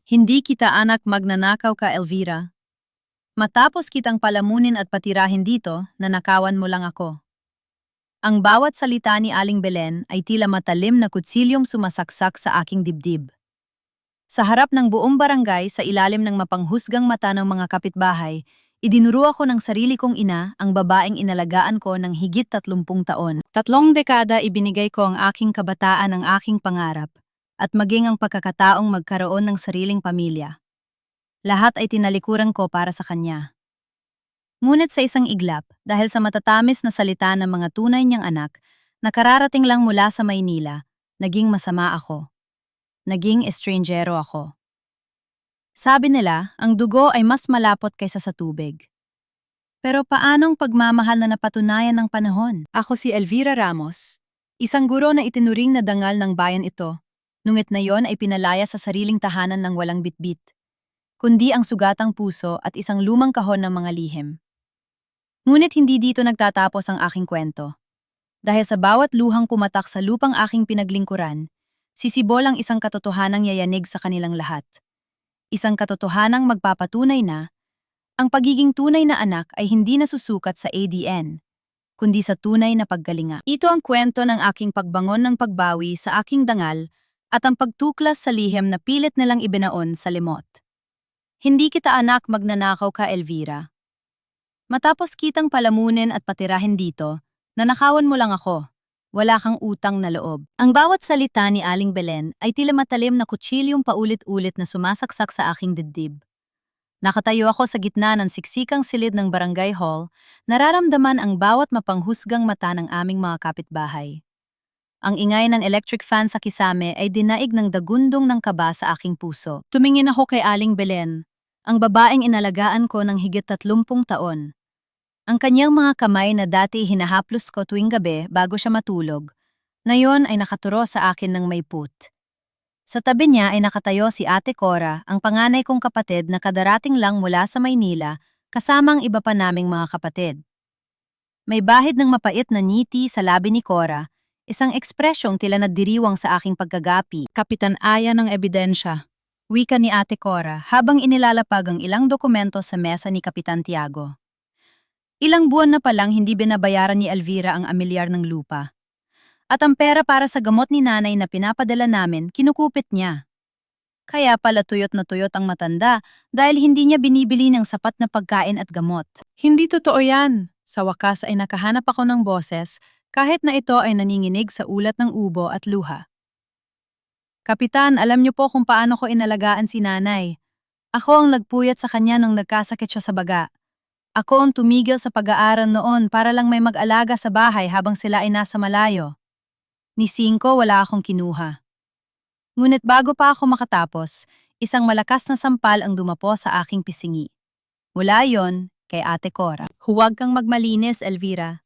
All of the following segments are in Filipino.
Hindi kita anak magnanakaw ka, Elvira. Matapos kitang palamunin at patirahin dito, nanakawan mo lang ako. Ang bawat salita ni Aling Belen ay tila matalim na kutsilyong sumasaksak sa aking dibdib. Sa harap ng buong barangay sa ilalim ng mapanghusgang mata ng mga kapitbahay, idinuro ako ng sarili kong ina ang babaeng inalagaan ko ng higit 30 taon. 3 dekada ibinigay ko ang aking kabataan ng aking pangarap at maging ang pagkakataong magkaroon ng sariling pamilya. Lahat ay tinalikuran ko para sa kanya. Ngunit sa isang iglap, dahil sa matatamis na salita ng mga tunay niyang anak na kararating lang mula sa Maynila, naging masama ako. Naging estrangjero ako. Sabi nila, ang dugo ay mas malapot kaysa sa tubig. Pero paanong pagmamahal na napatunayan ng panahon? Ako si Elvira Ramos, isang guro na itinuring na dangal ng bayan ito, ngunit na yon ay pinalaya sa sariling tahanan ng walang bitbit, kundi ang sugatang puso at isang lumang kahon ng mga lihim. Ngunit hindi dito nagtatapos ang aking kwento. Dahil sa bawat luhang pumatak sa lupang aking pinaglingkuran, sisibol ang isang katotohanang yayanig sa kanilang lahat. Isang katotohanang magpapatunay na ang pagiging tunay na anak ay hindi nasusukat sa ADN, kundi sa tunay na paggalinga. Ito ang kwento ng aking pagbangon ng pagbawi sa aking dangal at ang pagtuklas sa lihim na pilit nilang ibinaon sa limot. Hindi kita anak magnanakaw ka, Elvira. Matapos kitang palamunin at patirahin dito, nanakawan mo lang ako. Wala kang utang na loob. Ang bawat salita ni Aling Belen ay tila matalim na kutsilyong paulit-ulit na sumasaksak sa aking dibdib. Nakatayo ako sa gitna ng siksikang silid ng barangay hall, nararamdaman ang bawat mapanghusgang mata ng aming mga kapitbahay. Ang ingay ng electric fan sa kisame ay dinaig ng dagundong ng kaba sa aking puso. Tumingin ako kay Aling Belen, ang babaeng inalagaan ko ng higit 30 taon. Ang kanyang mga kamay na dati hinahaplos ko tuwing gabi bago siya matulog, ngayon ay nakaturo sa akin ng may put. Sa tabi niya ay nakatayo si Ate Cora, ang panganay kong kapatid na kadarating lang mula sa Maynila, kasamang iba pa naming mga kapatid. May bahid ng mapait na ngiti sa labi ni Cora, isang ekspresyong tila nagdiriwang sa aking pagkagapi. Kapitan Aya ng ebidensya, wika ni Ate Cora habang inilalapag ang ilang dokumento sa mesa ni Kapitan Tiago. Ilang buwan na palang hindi binabayaran ni Elvira ang amilyar ng lupa. At ang pera para sa gamot ni nanay na pinapadala namin, kinukupit niya. Kaya pala tuyot na tuyot ang matanda dahil hindi niya binibili ng sapat na pagkain at gamot. Hindi totoo yan. Sa wakas ay nakahanap ako ng boses kahit na ito ay naninginig sa ulat ng ubo at luha. Kapitan, alam niyo po kung paano ko inalagaan si nanay. Ako ang nagpuyat sa kanya nung nagkasakit siya sa baga. Ako ang tumigil sa pag-aaral noon para lang may mag-alaga sa bahay habang sila ay nasa malayo. Ni 5 wala akong kinuha. Ngunit bago pa ako makatapos, isang malakas na sampal ang dumapo sa aking pisingi. Mula yon, kay Ate Cora. Huwag kang magmalinis, Elvira.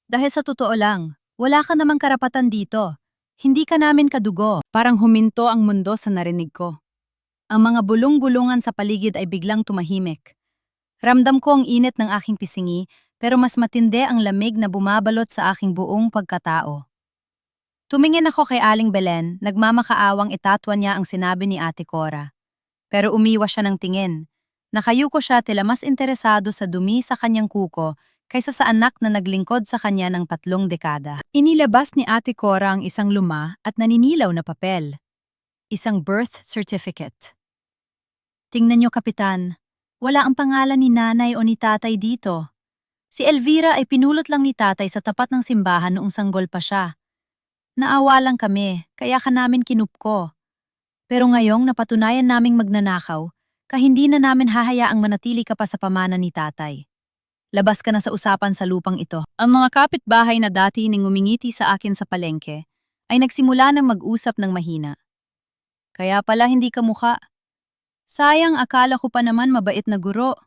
Dahil sa totoo lang, wala ka namang karapatan dito. Hindi ka namin kadugo. Parang huminto ang mundo sa narinig ko. Ang mga bulong-gulungan sa paligid ay biglang tumahimik. Ramdam ko ang init ng aking pisingi, pero mas matindi ang lamig na bumabalot sa aking buong pagkatao. Tumingin ako kay Aling Belen, nagmamakaawang itatwa niya ang sinabi ni Ate Cora. Pero umiwas siya ng tingin. Nakayuko siya tila mas interesado sa dumi sa kanyang kuko kaysa sa anak na naglingkod sa kanya ng 3 dekada. Inilabas ni Ate Cora ang isang luma at naninilaw na papel. Isang birth certificate. Tingnan niyo, Kapitan. Wala ang pangalan ni nanay o ni tatay dito. Si Elvira ay pinulot lang ni tatay sa tapat ng simbahan noong sanggol pa siya. Naawa lang kami, kaya ka namin kinupko. Pero ngayong napatunayan naming magnanakaw, hindi na namin hahayaang manatili ka pa sa pamana ni tatay. Labas ka na sa usapan sa lupang ito. Ang mga kapitbahay na dati ning ngumingiti sa akin sa palengke ay nagsimula ng mag-usap ng mahina. Kaya pala hindi ka mukha. Sayang, akala ko pa naman mabait na guro.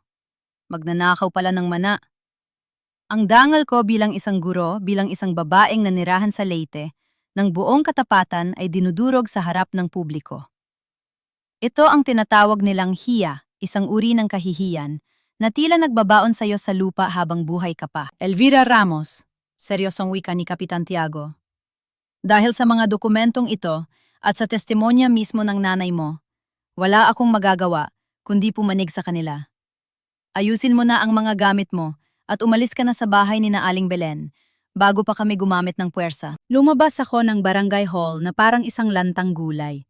Magnanakaw pala ng mana. Ang dangal ko bilang isang guro, bilang isang babaeng nanirahan sa Leyte, ng buong katapatan ay dinudurog sa harap ng publiko. Ito ang tinatawag nilang hiya, isang uri ng kahihiyan, na tila nagbabaon sa'yo sa lupa habang buhay ka pa. Elvira Ramos, seryosong wika ni Kapitan Tiago. Dahil sa mga dokumentong ito at sa testimonya mismo ng nanay mo, Wala akong magagawa, kundi pumanig sa kanila. Ayusin mo na ang mga gamit mo at umalis ka na sa bahay ni na Aling Belen bago pa kami gumamit ng puwersa. Lumabas ako ng barangay hall na parang isang lantang gulay.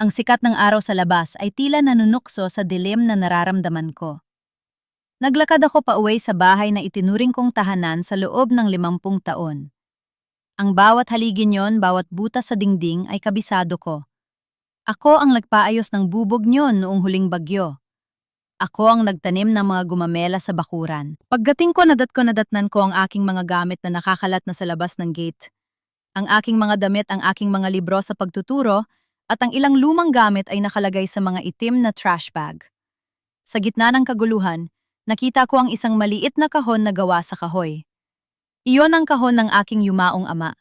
Ang sikat ng araw sa labas ay tila nanunukso sa dilim na nararamdaman ko. Naglakad ako pauwi sa bahay na itinuring kong tahanan sa loob ng 50 taon. Ang bawat haligi niyon, bawat butas sa dingding ay kabisado ko. Ako ang nagpaayos ng bubog niyon noong huling bagyo. Ako ang nagtanim ng mga gumamela sa bakuran. Pagdating ko nadatnan ko ang aking mga gamit na nakakalat na sa labas ng gate. Ang aking mga damit, ang aking mga libro sa pagtuturo, at ang ilang lumang gamit ay nakalagay sa mga itim na trash bag. Sa gitna ng kaguluhan, nakita ko ang isang maliit na kahon na gawa sa kahoy. Iyon ang kahon ng aking yumaong ama.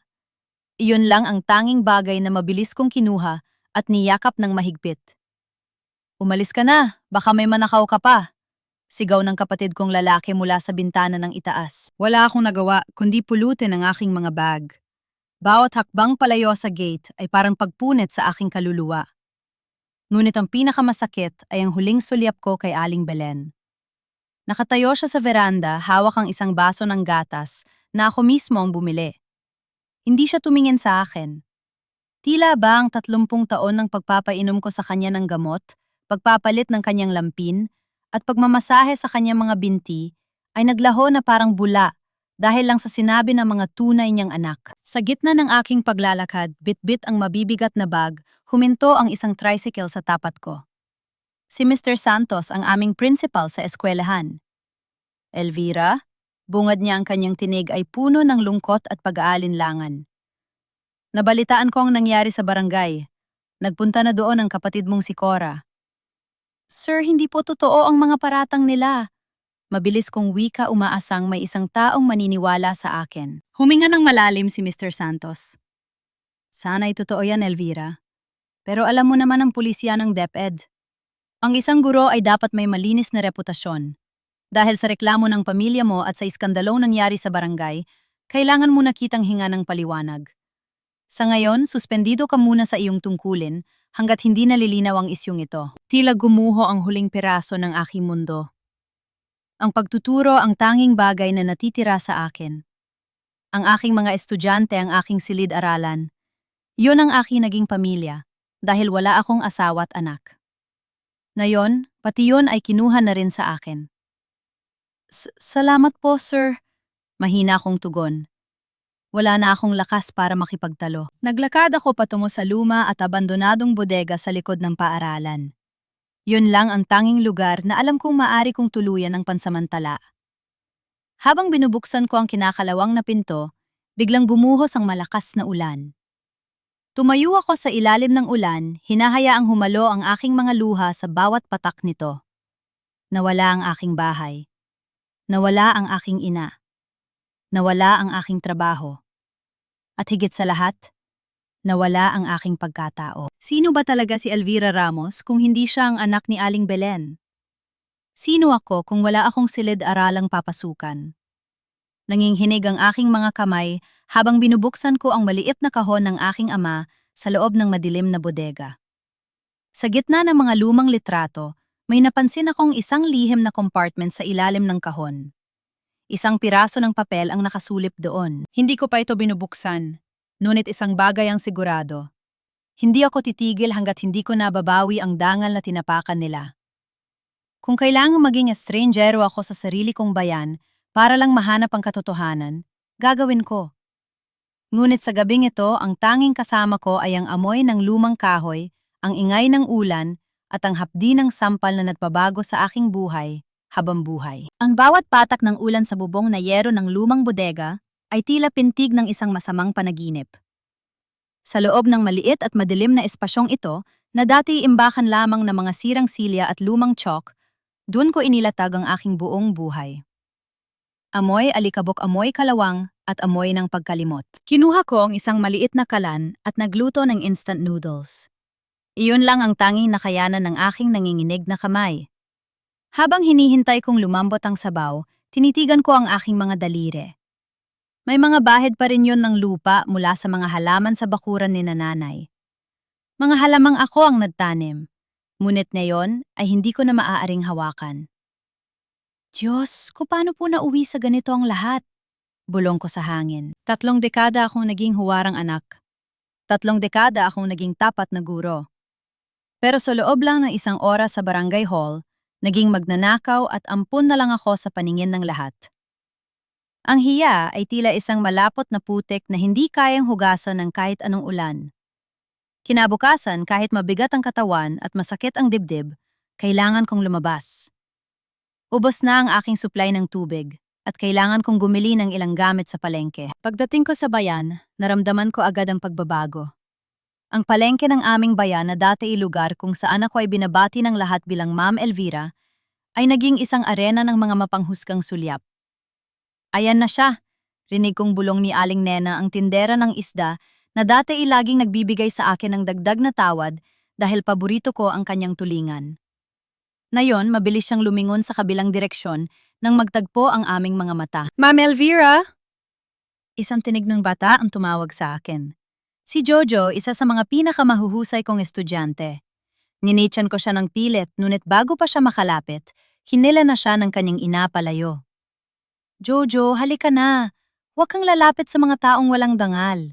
Iyon lang ang tanging bagay na mabilis kong kinuha at niyakap ng mahigpit. Umalis ka na, baka may manakaw ka pa. Sigaw ng kapatid kong lalaki mula sa bintana ng itaas. Wala akong nagawa kundi pulutin ang aking mga bag. Bawat hakbang palayo sa gate ay parang pagpunit sa aking kaluluwa. Ngunit ang pinakamasakit ay ang huling sulyap ko kay Aling Belen. Nakatayo siya sa veranda, hawak ang isang baso ng gatas na ako mismo ang bumili. Hindi siya tumingin sa akin. Tila ba ang 30 taon ng pagpapainom ko sa kanya ng gamot, pagpapalit ng kanyang lampin, at pagmamasahe sa kanyang mga binti ay naglaho na parang bula dahil lang sa sinabi ng mga tunay niyang anak. Sa gitna ng aking paglalakad, bit-bit ang mabibigat na bag, huminto ang isang tricycle sa tapat ko. Si Mr. Santos ang aming principal sa eskwelahan. Elvira, bungad niya ang kanyang tinig ay puno ng lungkot at pag-aalinlangan. Nabalitaan ko ang nangyari sa barangay. Nagpunta na doon ang kapatid mong si Cora. Sir, hindi po totoo ang mga paratang nila. Mabilis kong wika umaasang may isang taong maniniwala sa akin. Huminga ng malalim si Mr. Santos. Sana'y totoo yan, Elvira. Pero alam mo naman ang pulisya ng DepEd. Ang isang guro ay dapat may malinis na reputasyon. Dahil sa reklamo ng pamilya mo at sa iskandalong nangyari sa barangay, kailangan mo na kitang hinga ng paliwanag. Sa ngayon, suspendido ka muna sa iyong tungkulin hanggat hindi nalilinaw ang isyong ito. Tila gumuho ang huling piraso ng aking mundo. Ang pagtuturo ang tanging bagay na natitira sa akin. Ang aking mga estudyante ang aking silid-aralan. Yun ang aking naging pamilya dahil wala akong asawa at anak. Ngayon, pati yun ay kinuha na rin sa akin. Salamat po, sir. Mahina akong tugon. Wala na akong lakas para makipagtalo. Naglakad ako patungo sa luma at abandonadong bodega sa likod ng paaralan. Yun lang ang tanging lugar na alam kong maari kong tuluyan ng pansamantala. Habang binubuksan ko ang kinakalawang na pinto, biglang bumuhos ang malakas na ulan. Tumayo ako sa ilalim ng ulan, hinahayaang humalo ang aking mga luha sa bawat patak nito. Nawala ang aking bahay. Nawala ang aking ina. Nawala ang aking trabaho. At higit sa lahat, nawala ang aking pagkatao. Sino ba talaga si Elvira Ramos kung hindi siya ang anak ni Aling Belen? Sino ako kung wala akong silid-aralang papasukan? Nanginghinig ang aking mga kamay habang binubuksan ko ang maliit na kahon ng aking ama sa loob ng madilim na bodega. Sa gitna ng mga lumang litrato, may napansin akong isang lihim na compartment sa ilalim ng kahon. Isang piraso ng papel ang nakasulip doon. Hindi ko pa ito binubuksan, ngunit isang bagay ang sigurado. Hindi ako titigil hanggat hindi ko nababawi ang dangal na tinapakan nila. Kung kailangang maging estrangero ako sa sarili kong bayan para lang mahanap ang katotohanan, gagawin ko. Ngunit sa gabing ito, ang tanging kasama ko ay ang amoy ng lumang kahoy, ang ingay ng ulan, at ang hapdi ng sampal na nagpabago sa aking buhay habang buhay. Ang bawat patak ng ulan sa bubong na yero ng lumang bodega ay tila pintig ng isang masamang panaginip. Sa loob ng maliit at madilim na espasyong ito, na dati imbakan lamang ng mga sirang silya at lumang chalk, doon ko inilatag ang aking buong buhay. Amoy alikabok, amoy kalawang, at amoy ng pagkalimot. Kinuha ko ang isang maliit na kalan at nagluto ng instant noodles. Iyon lang ang tanging nakayanan ng aking nanginginig na kamay. Habang hinihintay kong lumambot ang sabaw, tinitigan ko ang aking mga daliri. May mga bahid pa rin yon ng lupa mula sa mga halaman sa bakuran ni nanay. Mga halamang ako ang nagtanim. Ngunit ngayon ay hindi ko na maaaring hawakan. Diyos, kung paano po nauwi sa ganito ang lahat? Bulong ko sa hangin. 3 dekada akong naging huwarang anak. 3 dekada akong naging tapat na guro. Pero sa loob lang ng 1 oras sa barangay hall, naging magnanakaw at ampun na lang ako sa paningin ng lahat. Ang hiya ay tila isang malapot na putik na hindi kayang hugasan ng kahit anong ulan. Kinabukasan, kahit mabigat ang katawan at masakit ang dibdib, kailangan kong lumabas. Ubos na ang aking supply ng tubig at kailangan kong gumili ng ilang gamit sa palengke. Pagdating ko sa bayan, naramdaman ko agad ang pagbabago. Ang palengke ng aming bayan na dati ay lugar kung saan ako ay binabati ng lahat bilang Ma'am Elvira, ay naging isang arena ng mga mapanghusgang sulyap. Ayan na siya, rinig kong bulong ni Aling Nena ang tindera ng isda na dati ay laging nagbibigay sa akin ng dagdag na tawad dahil paborito ko ang kanyang tulingan. Nayon, mabilis siyang lumingon sa kabilang direksyon nang magtagpo ang aming mga mata. Ma'am Elvira! Isang tinig ng bata ang tumawag sa akin. Si Jojo, isa sa mga pinakamahuhusay kong estudyante. Ninityan ko siya ng pilit, ngunit bago pa siya makalapit, hinila na siya ng kanyang ina palayo. Jojo, halika na. Huwag kang lalapit sa mga taong walang dangal.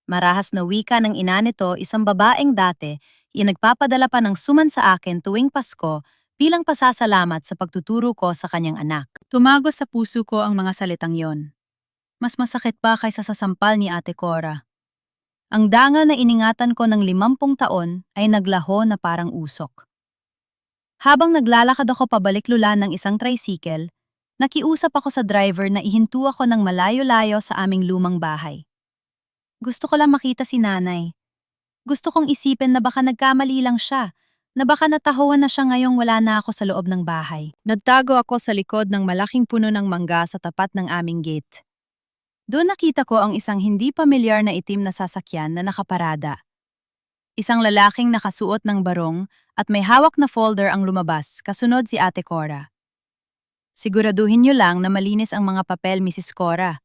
Marahas na wika ng ina nito, isang babaeng dati, nagpapadala pa ng suman sa akin tuwing Pasko bilang pasasalamat sa pagtuturo ko sa kanyang anak. Tumagos sa puso ko ang mga salitang yon. Mas masakit pa kaysa sa sampal ni Ate Cora. Ang dangal na iningatan ko ng 50 taon ay naglaho na parang usok. Habang naglalakad ako pabalik-lula ng isang tricycle, nakiusap ako sa driver na ihinto ako ng malayo-layo sa aming lumang bahay. Gusto ko lang makita si nanay. Gusto kong isipin na baka nagkamali lang siya, na baka natahuan na siya ngayong wala na ako sa loob ng bahay. Nagtago ako sa likod ng malaking puno ng mangga sa tapat ng aming gate. Doon nakita ko ang isang hindi pamilyar na itim na sasakyan na nakaparada. Isang lalaking nakasuot ng barong at may hawak na folder ang lumabas, kasunod si Ate Cora. Siguraduhin niyo lang na malinis ang mga papel, Mrs. Cora,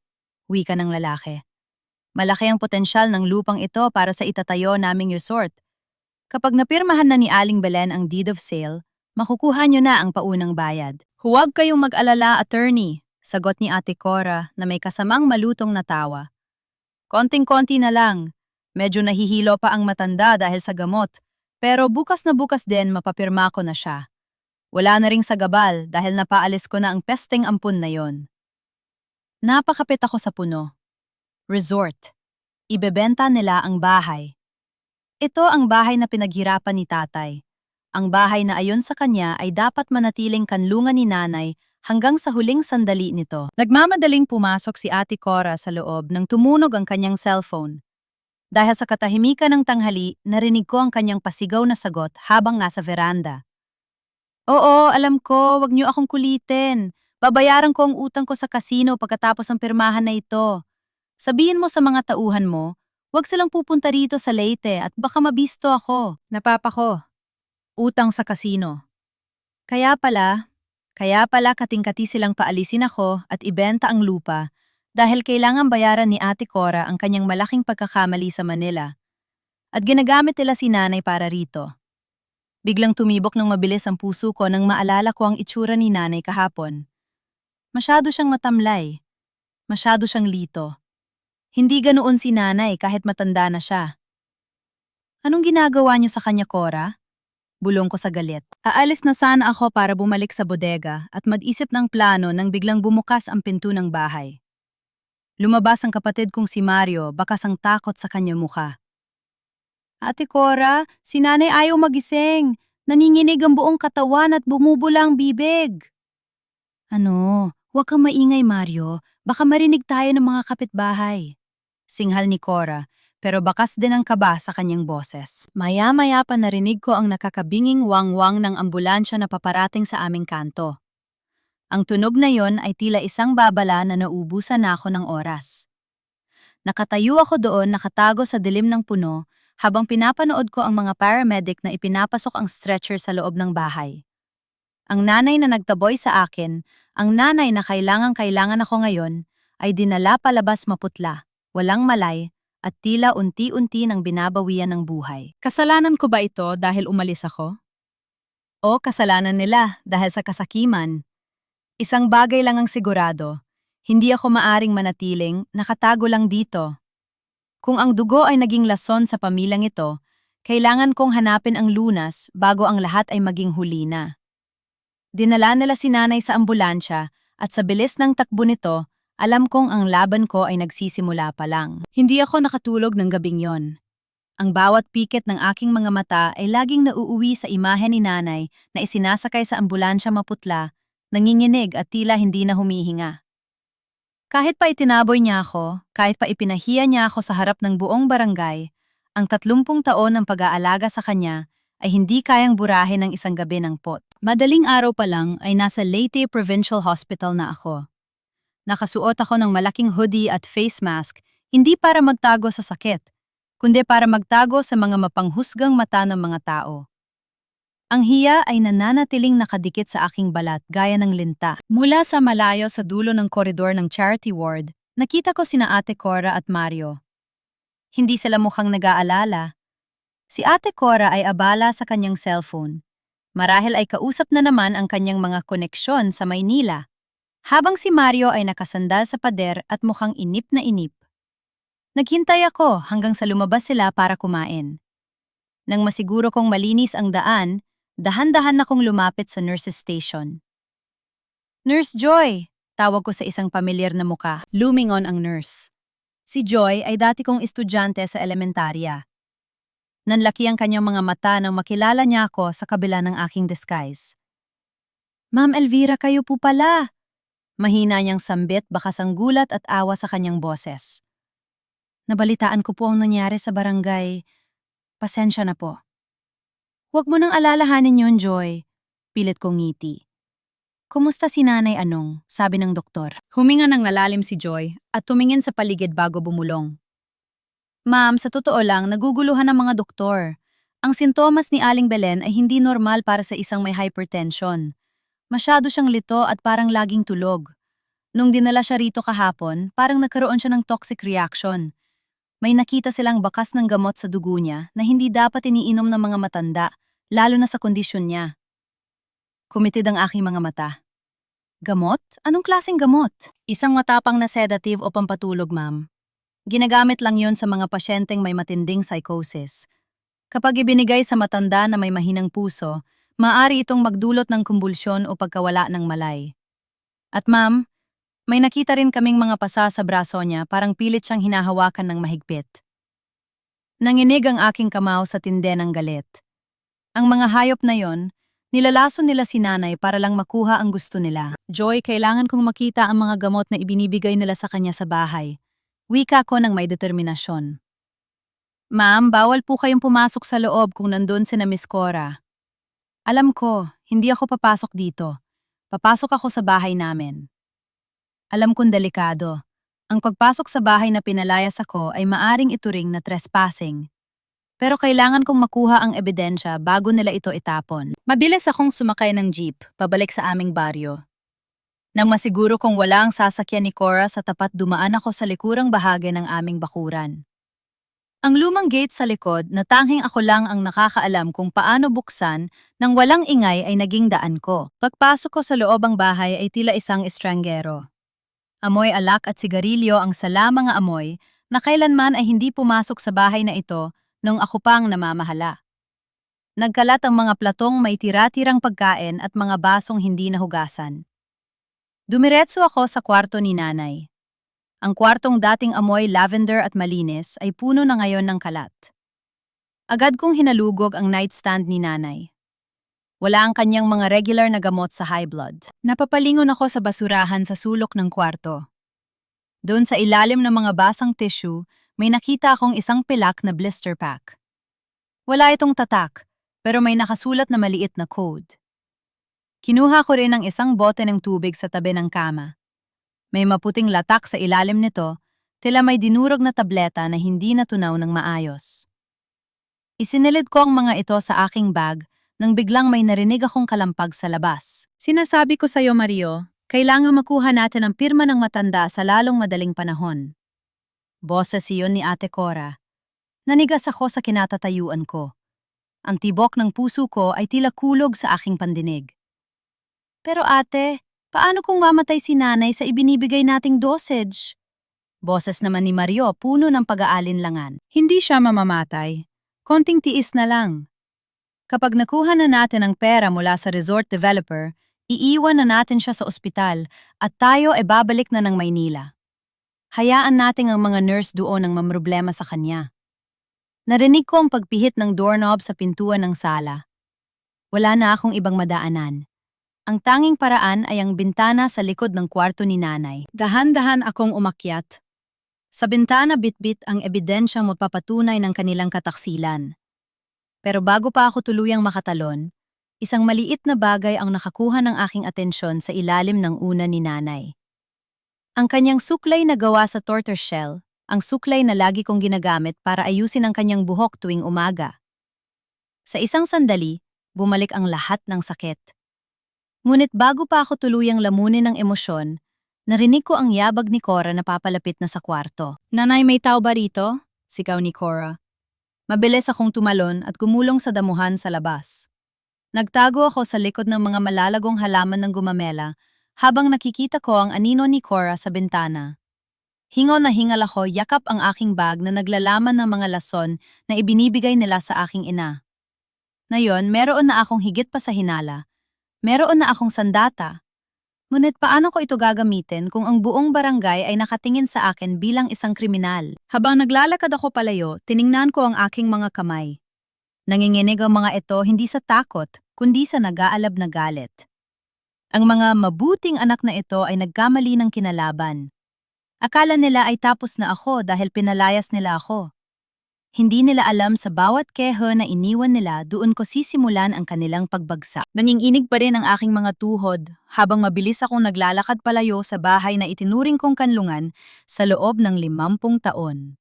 wika ng lalaki. Malaki ang potensyal ng lupang ito para sa itatayo naming resort. Kapag napirmahan na ni Aling Belen ang deed of sale, makukuha niyo na ang paunang bayad. Huwag kayong mag-alala, attorney, sagot ni Ate Cora na may kasamang malutong na tawa. Konting-konti na lang. Medyo nahihilo pa ang matanda dahil sa gamot, pero bukas na bukas din mapapirma ko na siya. Wala na ring sagabal dahil napaalis ko na ang pesteng ampun na yon. Napakapit ako sa puno. Resort. Ibebenta nila ang bahay. Ito ang bahay na pinaghirapan ni tatay. Ang bahay na ayon sa kanya ay dapat manatiling kanlungan ni nanay hanggang sa huling sandali nito. Nagmamadaling pumasok si Ate Cora sa loob nang tumunog ang kanyang cellphone. Dahil sa katahimikan ng tanghali, narinig ko ang kanyang pasigaw na sagot habang nasa veranda. Oo, alam ko, wag niyo akong kulitin. Babayaran ko ang utang ko sa kasino pagkatapos ng pirmahan na ito. Sabihin mo sa mga tauhan mo, wag silang pupunta rito sa Leyte at baka mabisto ako. Napapako. Utang sa kasino. Kaya pala kating-kati silang paalisin ako at ibenta ang lupa dahil kailangan bayaran ni Ate Cora ang kanyang malaking pagkakamali sa Manila. At ginagamit nila si nanay para rito. Biglang tumibok ng mabilis ang puso ko nang maalala ko ang itsura ni nanay kahapon. Masyado siyang matamlay. Masyado siyang lito. Hindi ganoon si nanay kahit matanda na siya. Anong ginagawa niyo sa kanya, Cora? Bulong ko sa galit. Aalis na sana ako para bumalik sa bodega at mag-isip ng plano nang biglang bumukas ang pinto ng bahay. Lumabas ang kapatid kong si Mario, bakas ang takot sa kanyang mukha. Ate Cora, si nanay ayaw magising. Naninginig ang buong katawan at bumubula ang bibig. Ano? Huwag kang maingay, Mario. Baka marinig tayo ng mga kapitbahay. Singhal ni Cora, pero bakas din ang kaba sa kanyang boses. Maya-maya pa narinig ko ang nakakabinging wang-wang ng ambulansya na paparating sa aming kanto. Ang tunog na yon ay tila isang babala na naubusan na ako ng oras. Nakatayo ako doon, nakatago sa dilim ng puno, habang pinapanood ko ang mga paramedic na ipinapasok ang stretcher sa loob ng bahay. Ang nanay na nagtaboy sa akin, ang nanay na kailangan ako ngayon, ay dinala palabas maputla, walang malay, at tila unti-unti nang binabawian ng buhay. Kasalanan ko ba ito dahil umalis ako? O kasalanan nila dahil sa kasakiman. Isang bagay lang ang sigurado, hindi ako maaring manatiling nakatago lang dito. Kung ang dugo ay naging lason sa pamilyang ito, kailangan kong hanapin ang lunas bago ang lahat ay maging huli na. Dinala nila si nanay sa ambulansya at sa bilis ng takbo nito, alam kong ang laban ko ay nagsisimula pa lang. Hindi ako nakatulog ng gabing yon. Ang bawat pikit ng aking mga mata ay laging nauuwi sa imahe ni nanay na isinasakay sa ambulansya maputla, nanginginig at tila hindi na humihinga. Kahit pa itinaboy niya ako, kahit pa ipinahiya niya ako sa harap ng buong barangay, ang 30 taon ng pag-aalaga sa kanya ay hindi kayang burahin ng isang gabi ng pot. Madaling araw pa lang ay nasa Leyte Provincial Hospital na ako. Nakasuot ako ng malaking hoodie at face mask, hindi para magtago sa sakit, kundi para magtago sa mga mapanghusgang mata ng mga tao. Ang hiya ay nananatiling nakadikit sa aking balat gaya ng linta. Mula sa malayo sa dulo ng koridor ng charity ward, nakita ko sina Ate Cora at Mario. Hindi sila mukhang nag-aalala. Si Ate Cora ay abala sa kanyang cellphone. Marahil ay kausap na naman ang kanyang mga koneksyon sa Maynila. Habang si Mario ay nakasandal sa pader at mukhang inip na inip. Naghintay ako hanggang sa lumabas sila para kumain. Nang masiguro kong malinis ang daan, dahan-dahan akong lumapit sa nurse's station. Nurse Joy! Tawag ko sa isang pamilyar na muka. Lumingon ang nurse. Si Joy ay dati kong estudyante sa elementarya. Nanlaki ang kanyang mga mata nang makilala niya ako sa kabila ng aking disguise. Ma'am Elvira, kayo po pala! Mahina niyang sambit bakas ang gulat at awa sa kanyang boses. Nabalitaan ko po ang nangyari sa barangay. Pasensya na po. Huwag mo nang alalahanin yon, Joy. Pilit kong ngiti. Kumusta si Nanay Anong? Sabi ng doktor. Huminga ng malalim si Joy at tumingin sa paligid bago bumulong. Ma'am, sa totoo lang, naguguluhan ang mga doktor. Ang sintomas ni Aling Belen ay hindi normal para sa isang may hypertension. Masyado siyang lito at parang laging tulog. Nung dinala siya rito kahapon, parang nagkaroon siya ng toxic reaction. May nakita silang bakas ng gamot sa dugo niya na hindi dapat iniinom ng mga matanda, lalo na sa kondisyon niya. Kumitid ang aking mga mata. Gamot? Anong klaseng gamot? Isang matapang na sedative o pampatulog, ma'am. Ginagamit lang yon sa mga pasyenteng may matinding psychosis. Kapag ibinigay sa matanda na may mahinang puso, maaari itong magdulot ng kumbulsyon o pagkawala ng malay. At ma'am, may nakita rin kaming mga pasa sa braso niya, parang pilit siyang hinahawakan ng mahigpit. Nanginig ang aking kamao sa tinde ng galit. Ang mga hayop na yon, nilalason nila si nanay para lang makuha ang gusto nila. Joy, kailangan kong makita ang mga gamot na ibinibigay nila sa kanya sa bahay. Wika ko ng may determinasyon. Ma'am, bawal po kayong pumasok sa loob kung nandun sina Miss Cora. Alam ko, hindi ako papasok dito. Papasok ako sa bahay namin. Alam kong delikado. Ang pagpasok sa bahay na pinalayas ako ay maaring ituring na trespassing. Pero kailangan kong makuha ang ebidensya bago nila ito itapon. Mabilis akong sumakay ng jeep, pabalik sa aming baryo. Nang masiguro kong wala ang sasakyan ni Cora sa tapat, dumaan ako sa likurang bahagi ng aming bakuran. Ang lumang gate sa likod na tanging ako lang ang nakakaalam kung paano buksan nang walang ingay ay naging daan ko. Pagpasok ko sa loob ang bahay ay tila isang estranggero. Amoy alak at sigarilyo ang sala mga amoy na kailanman ay hindi pumasok sa bahay na ito nung ako pang namamahala. Nagkalat ang mga platong may tira-tirang pagkain at mga basong hindi nahugasan. Dumiretso ako sa kwarto ni nanay. Ang kwartong dating amoy lavender at malinis ay puno na ngayon ng kalat. Agad kong hinalugog ang nightstand ni nanay. Wala ang kanyang mga regular na gamot sa high blood. Napapalingon ako sa basurahan sa sulok ng kwarto. Doon sa ilalim ng mga basang tissue, may nakita akong isang pilak na blister pack. Wala itong tatak, pero may nakasulat na maliit na code. Kinuha ko rin ang isang bote ng tubig sa tabi ng kama. May maputing latak sa ilalim nito, tila may dinurog na tableta na hindi natunaw ng maayos. Isinilid ko ang mga ito sa aking bag nang biglang may narinig akong kalampag sa labas. Sinasabi ko sa'yo, Mario, kailangan makuha natin ang pirma ng matanda sa lalong madaling panahon. Boses iyon ni Ate Cora. Nanigas ako sa kinatatayuan ko. Ang tibok ng puso ko ay tila kulog sa aking pandinig. Pero ate, paano kung mamatay si nanay sa ibinibigay nating dosage? Boses naman ni Mario, puno ng pag-aalinlangan. Hindi siya mamamatay. Konting tiis na lang. Kapag nakuha na natin ang pera mula sa resort developer, iiwan na natin siya sa ospital at tayo ay babalik na ng Maynila. Hayaan natin ang mga nurse doon ang mamroblema sa kanya. Narinig ko ang pagpihit ng doorknob sa pintuan ng sala. Wala na akong ibang madaanan. Ang tanging paraan ay ang bintana sa likod ng kwarto ni nanay. Dahan-dahan akong umakyat. Sa bintana bitbit ang ebidensyang magpapatunay ng kanilang kataksilan. Pero bago pa ako tuluyang makatalon, isang maliit na bagay ang nakakuha ng aking atensyon sa ilalim ng una ni nanay. Ang kanyang suklay na gawa sa tortoiseshell, ang suklay na lagi kong ginagamit para ayusin ang kanyang buhok tuwing umaga. Sa isang sandali, bumalik ang lahat ng sakit. Ngunit bago pa ako tuluyang lamunin ng emosyon, narinig ko ang yabag ni Cora na papalapit na sa kwarto. "Nanay, may tao ba rito?" Sigaw ni Cora. Mabilis akong tumalon at gumulong sa damuhan sa labas. Nagtago ako sa likod ng mga malalagong halaman ng gumamela habang nakikita ko ang anino ni Cora sa bintana. Hingo na hingal ako, yakap ang aking bag na naglalaman ng mga lason na ibinibigay nila sa aking ina. Ngayon, meron na akong higit pa sa hinala. Meron na akong sandata. Ngunit paano ko ito gagamitin kung ang buong barangay ay nakatingin sa akin bilang isang kriminal? Habang naglalakad ako palayo, tiningnan ko ang aking mga kamay. Nanginginig ang mga ito hindi sa takot, kundi sa nag-aalab na galit. Ang mga mabuting anak na ito ay nagkamali ng kinalaban. Akala nila ay tapos na ako dahil pinalayas nila ako. Hindi nila alam sa bawat keho na iniwan nila doon ko sisimulan ang kanilang pagbagsak. Nanginginig pa rin ang aking mga tuhod habang mabilis akong naglalakad palayo sa bahay na itinuring kong kanlungan sa loob ng 50 taon.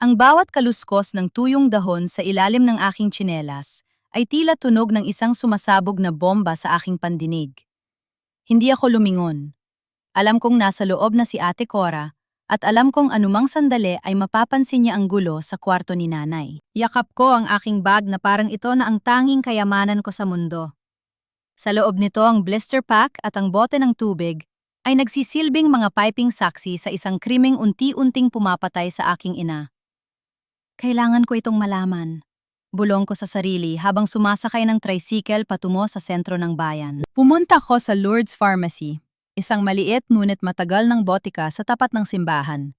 Ang bawat kaluskos ng tuyong dahon sa ilalim ng aking tsinelas ay tila tunog ng isang sumasabog na bomba sa aking pandinig. Hindi ako lumingon. Alam kong nasa loob na si Ate Cora at alam kong anumang sandali ay mapapansin niya ang gulo sa kwarto ni nanay. Yakap ko ang aking bag na parang ito na ang tanging kayamanan ko sa mundo. Sa loob nito ang blister pack at ang bote ng tubig ay nagsisilbing mga piping saksi sa isang krimeng unti-unting pumapatay sa aking ina. Kailangan ko itong malaman. Bulong ko sa sarili habang sumasakay ng tricycle patungo sa sentro ng bayan. Pumunta ko sa Lourdes Pharmacy. Isang maliit ngunit matagal ng botika sa tapat ng simbahan.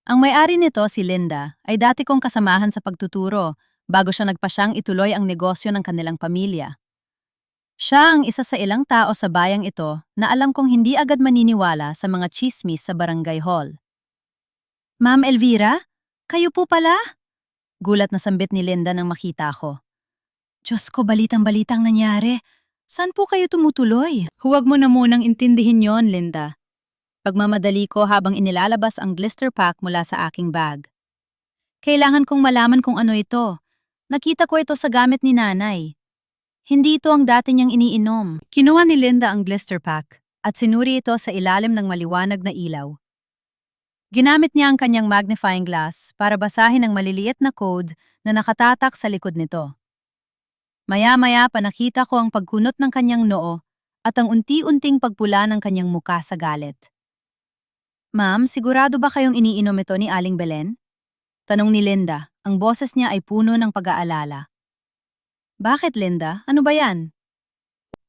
Ang may-ari nito, si Linda, ay dati kong kasamahan sa pagtuturo bago siya nagpasyang ituloy ang negosyo ng kanilang pamilya. Siya ang isa sa ilang tao sa bayang ito na alam kong hindi agad maniniwala sa mga chismis sa barangay hall. "Ma'am Elvira, kayo po pala?" Gulat na sambit ni Linda nang makita ko. "Diyos ko, balitang-balitang nangyari. Saan po kayo tumutuloy?" "Huwag mo na munang intindihin yon, Linda." Pagmamadali ko habang inilalabas ang blister pack mula sa aking bag. Kailangan kong malaman kung ano ito. Nakita ko ito sa gamit ni nanay. Hindi ito ang dati niyang iniinom. Kinuha ni Linda ang blister pack at sinuri ito sa ilalim ng maliwanag na ilaw. Ginamit niya ang kanyang magnifying glass para basahin ang maliliit na code na nakatatak sa likod nito. Maya-maya pa nakita ko ang pagkunot ng kanyang noo at ang unti-unting pagpula ng kanyang muka sa galit. "Ma'am, sigurado ba kayong iniinom ito ni Aling Belen?" Tanong ni Linda. Ang boses niya ay puno ng pag-aalala. "Bakit, Linda? Ano ba yan?"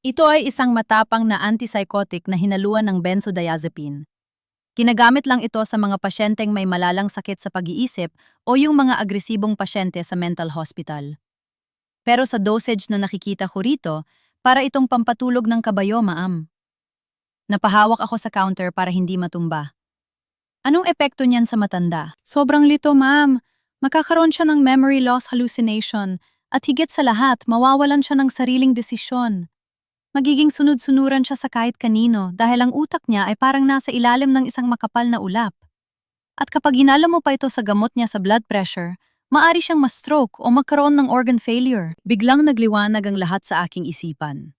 "Ito ay isang matapang na antipsychotic na hinaluan ng benzodiazepine. Ginagamit lang ito sa mga pasyenteng may malalang sakit sa pag-iisip o yung mga agresibong pasyente sa mental hospital. Pero sa dosage na nakikita ko rito, para itong pampatulog ng kabayo, ma'am." Napahawak ako sa counter para hindi matumba. "Anong epekto niyan sa matanda?" "Sobrang lito, ma'am. Makakaroon siya ng memory loss hallucination at higit sa lahat, mawawalan siya ng sariling desisyon. Magiging sunod-sunuran siya sa kahit kanino dahil ang utak niya ay parang nasa ilalim ng isang makapal na ulap. At kapag hinala mo pa ito sa gamot niya sa blood pressure, maari siyang ma-stroke o magkaroon ng organ failure." Biglang nagliwanag ang lahat sa aking isipan.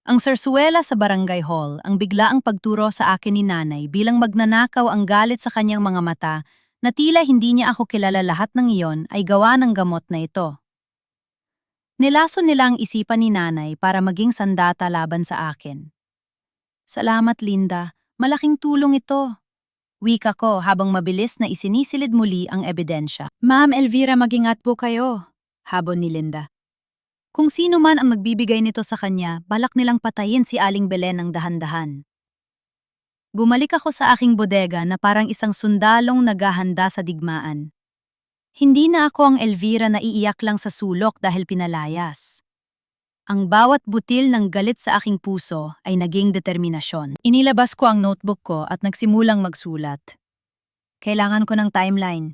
Ang sarsuela sa barangay hall, ang biglaang pagturo sa akin ni nanay bilang magnanakaw ang galit sa kanyang mga mata na tila hindi niya ako kilala lahat ng iyon ay gawa ng gamot na ito. Nilason nila ang isipan ni nanay para maging sandata laban sa akin. Salamat, Linda. Malaking tulong ito. Wika ko habang mabilis na isinisilid muli ang ebidensya. Ma'am Elvira, mag-ingat po kayo, habon ni Linda. Kung sino man ang nagbibigay nito sa kanya, balak nilang patayin si Aling Belen ng dahan-dahan. Bumalik ako sa aking bodega na parang isang sundalong naghahanda sa digmaan. Hindi na ako ang Elvira na iiyak lang sa sulok dahil pinalayas. Ang bawat butil ng galit sa aking puso ay naging determinasyon. Inilabas ko ang notebook ko at nagsimulang magsulat. Kailangan ko ng timeline.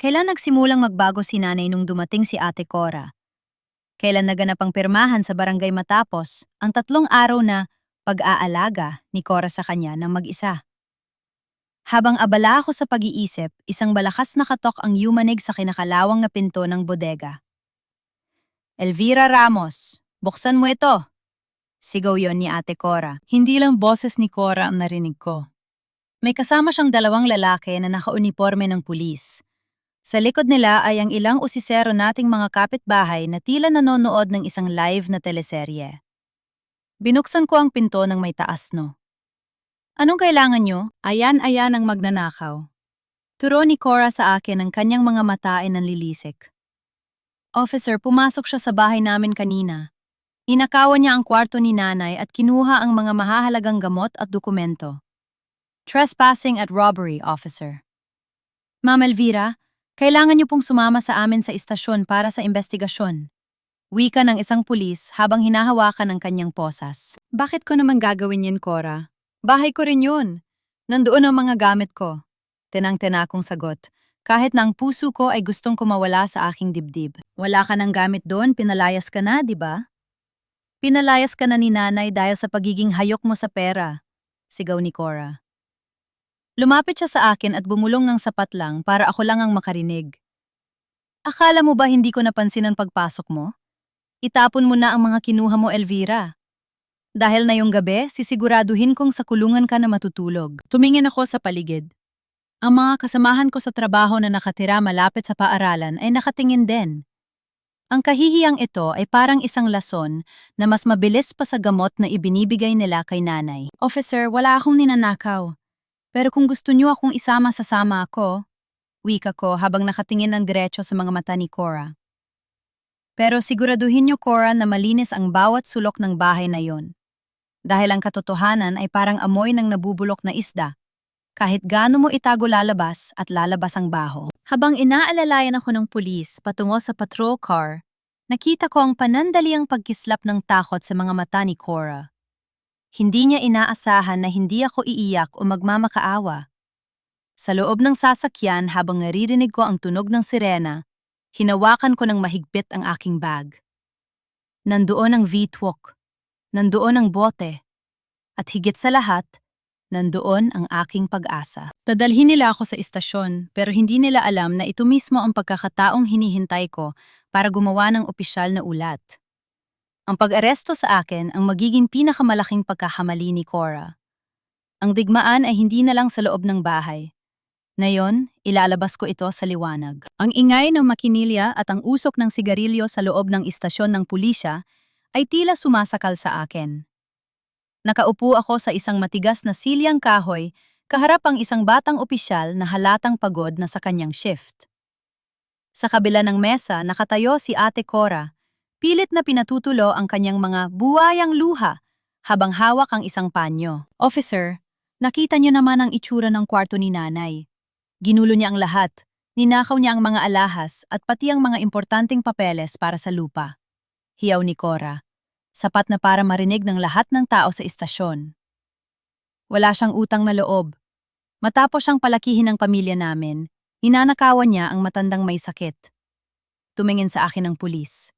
Kailan nagsimulang magbago si nanay nung dumating si Ate Cora? Kailan naganap ang pirmahan sa barangay matapos ang 3 araw na pag-aalaga ni Cora sa kanya ng mag-isa? Habang abala ako sa pag-iisip, isang balakas na katok ang yumanig sa kinakalawang na pinto ng bodega. Elvira Ramos, buksan mo ito! Sigaw yon ni Ate Cora. Hindi lang boses ni Cora ang narinig ko. May kasama siyang 2 lalaki na nakauniporme ng pulis. Sa likod nila ay ang ilang usisero nating mga kapitbahay na tila nanonood ng isang live na teleserye. Binuksan ko ang pinto ng may taas no. Anong kailangan nyo? Ayan ang magnanakaw. Turo ni Cora sa akin ang kanyang mga mata ay nanlilisik. Officer, pumasok siya sa bahay namin kanina. Ninakawan niya ang kwarto ni nanay at kinuha ang mga mahahalagang gamot at dokumento. Trespassing at robbery, officer. Ma'am Elvira, kailangan niyo pong sumama sa amin sa istasyon para sa investigasyon. Wika ng isang pulis habang hinahawakan ang kanyang posas. Bakit ko naman gagawin yan, Cora? Bahay ko rin yun. Nandoon ang mga gamit ko. Tinang-tina akong sagot. Kahit na ang puso ko ay gustong kumawala sa aking dibdib. Wala ka ng gamit doon, pinalayas ka na, di ba? Pinalayas ka na ni nanay dahil sa pagiging hayok mo sa pera, sigaw ni Cora. Lumapit siya sa akin at bumulong ng sapat lang para ako lang ang makarinig. Akala mo ba hindi ko napansin ang pagpasok mo? Itapon mo na ang mga kinuha mo, Elvira. Dahil na yung gabi, sisiguraduhin kong sa kulungan ka na matutulog. Tumingin ako sa paligid. Ang mga kasamahan ko sa trabaho na nakatira malapit sa paaralan ay nakatingin din. Ang kahihiyang ito ay parang isang lason na mas mabilis pa sa gamot na ibinibigay nila kay nanay. Officer, wala akong ninanakaw. Pero kung gusto niyo akong isama ako, wika ko habang nakatingin ng diretso sa mga mata ni Cora. Pero siguraduhin niyo, Cora, na malinis ang bawat sulok ng bahay na yon. Dahil ang katotohanan ay parang amoy ng nabubulok na isda. Kahit gaano mo itago lalabas at lalabas ang baho. Habang inaalalayan ako ng pulis patungo sa patrol car, nakita ko ang panandaliang pagkislap ng takot sa mga mata ni Cora. Hindi niya inaasahan na hindi ako iiyak o magmamakaawa. Sa loob ng sasakyan habang naririnig ko ang tunog ng sirena, hinawakan ko ng mahigpit ang aking bag. Nandoon ang V-Twok. Nandoon ang bote. At higit sa lahat, nandoon ang aking pag-asa. Dadalhin nila ako sa istasyon pero hindi nila alam na ito mismo ang pagkakataong hinihintay ko para gumawa ng opisyal na ulat. Ang pag-aresto sa akin ang magiging pinakamalaking pagkakamali ni Cora. Ang digmaan ay hindi na lang sa loob ng bahay. Ngayon, ilalabas ko ito sa liwanag. Ang ingay ng makinilya at ang usok ng sigarilyo sa loob ng istasyon ng pulisya ay tila sumasakal sa akin. Nakaupo ako sa isang matigas na silyang kahoy, kaharap ang isang batang opisyal na halatang pagod na sa kanyang shift. Sa kabila ng mesa, nakatayo si Ate Cora, pilit na pinatutulo ang kanyang mga buwayang luha habang hawak ang isang panyo. Officer, nakita niyo naman ang itsura ng kwarto ni nanay. Ginulo niya ang lahat, ninakaw niya ang mga alahas at pati ang mga importanteng papeles para sa lupa. Hiyaw ni Cora. Sapat na para marinig ng lahat ng tao sa istasyon. Wala siyang utang na loob. Matapos siyang palakihin ng pamilya namin, ninanakawan niya ang matandang may sakit. Tumingin sa akin ang pulis.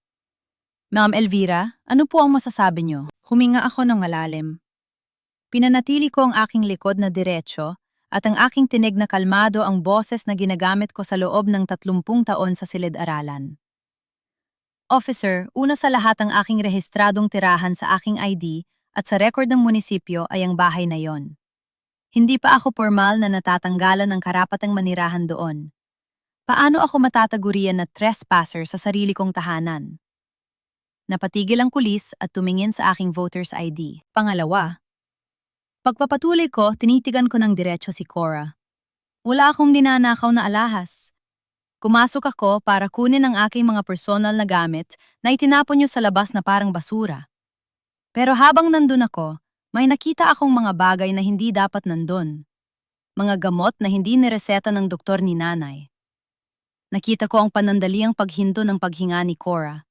Ma'am Elvira, ano po ang masasabi niyo? Huminga ako ng malalim. Pinanatili ko ang aking likod na diretsyo at ang aking tinig na kalmado ang boses na ginagamit ko sa loob ng 30 taon sa silid-aralan. Officer, una sa lahat ang aking rehistradong tirahan sa aking ID at sa record ng munisipyo ay ang bahay na yon. Hindi pa ako formal na natatanggalan ng karapatang manirahan doon. Paano ako matatagurian na trespasser sa sarili kong tahanan? Napatigil ang pulis at tumingin sa aking voter's ID. Pangalawa, pagpapatuloy ko, tinitigan ko ng diretso si Cora. Wala akong ninanakaw na alahas. Kumasok ako para kunin ang aking mga personal na gamit na itinapon niyo sa labas na parang basura. Pero habang nandun ako, may nakita akong mga bagay na hindi dapat nandun. Mga gamot na hindi nireseta ng doktor ni nanay. Nakita ko ang panandaliang paghinto ng paghinga ni Cora.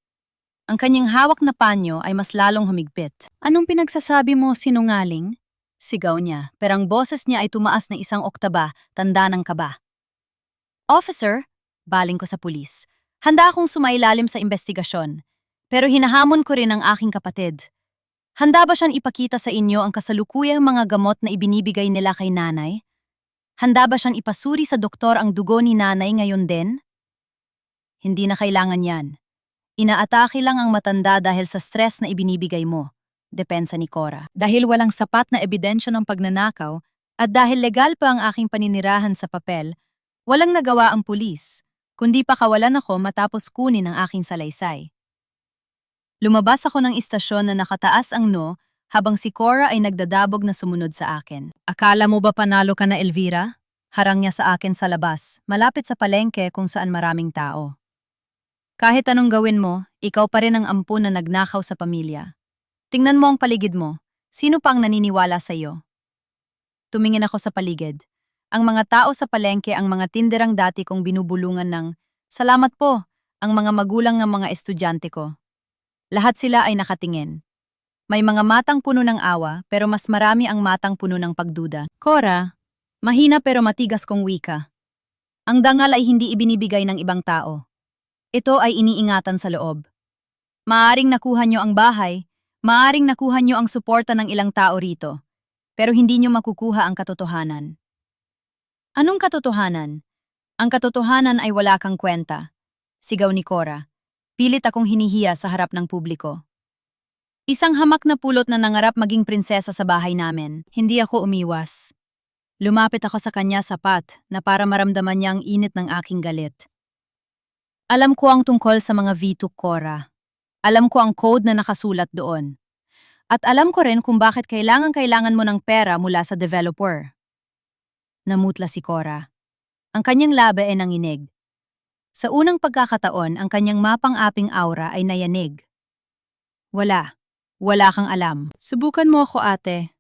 Ang kanyang hawak na panyo ay mas lalong humigpit. Anong pinagsasabi mo, sinungaling? Sigaw niya, pero ang boses niya ay tumaas na isang oktaba, tanda ng kaba. Officer, baling ko sa pulis. Handa akong sumailalim sa investigasyon, pero hinahamon ko rin ang aking kapatid. Handa ba siyang ipakita sa inyo ang kasalukuyang mga gamot na ibinibigay nila kay nanay? Handa ba siyang ipasuri sa doktor ang dugo ni nanay ngayon din? Hindi na kailangan yan. Inaatake lang ang matanda dahil sa stress na ibinibigay mo. Depensa ni Cora. Dahil walang sapat na ebidensya ng pagnanakaw at dahil legal pa ang aking paninirahan sa papel, walang nagawa ang pulis, kundi pakawalan ako matapos kunin ang aking salaysay. Lumabas ako ng istasyon na nakataas ang no habang si Cora ay nagdadabog na sumunod sa akin. Akala mo ba panalo ka na, Elvira? Harang niya sa akin sa labas, malapit sa palengke kung saan maraming tao. Kahit anong gawin mo, ikaw pa rin ang ampun na nagnakaw sa pamilya. Tingnan mo ang paligid mo. Sino pa ang naniniwala sa iyo? Tumingin ako sa paligid. Ang mga tao sa palengke ang mga tinderang dati kong binubulungan ng, "Salamat po," ang mga magulang ng mga estudyante ko. Lahat sila ay nakatingin. May mga matang puno ng awa, pero mas marami ang matang puno ng pagduda. Cora, mahina pero matigas kong wika. Ang dangal ay hindi ibinibigay ng ibang tao. Ito ay iniingatan sa loob. Maaring nakuha niyo ang bahay, maaring nakuha niyo ang suporta ng ilang tao rito, pero hindi niyo makukuha ang katotohanan. Anong katotohanan? Ang katotohanan ay wala kang kwenta. Sigaw ni Cora. Pilit akong hinihiya sa harap ng publiko. Isang hamak na pulot na nangarap maging prinsesa sa bahay namin. Hindi ako umiwas. Lumapit ako sa kanya sapat na para maramdaman niya ang init ng aking galit. Alam ko ang tungkol sa mga V2, Cora. Alam ko ang code na nakasulat doon. At alam ko rin kung bakit kailangan mo ng pera mula sa developer. Namutla si Cora. Ang kanyang labi ay nanginig. Sa unang pagkakataon, ang kanyang mapang-aping aura ay nayanig. Wala kang alam. Subukan mo ako, ate.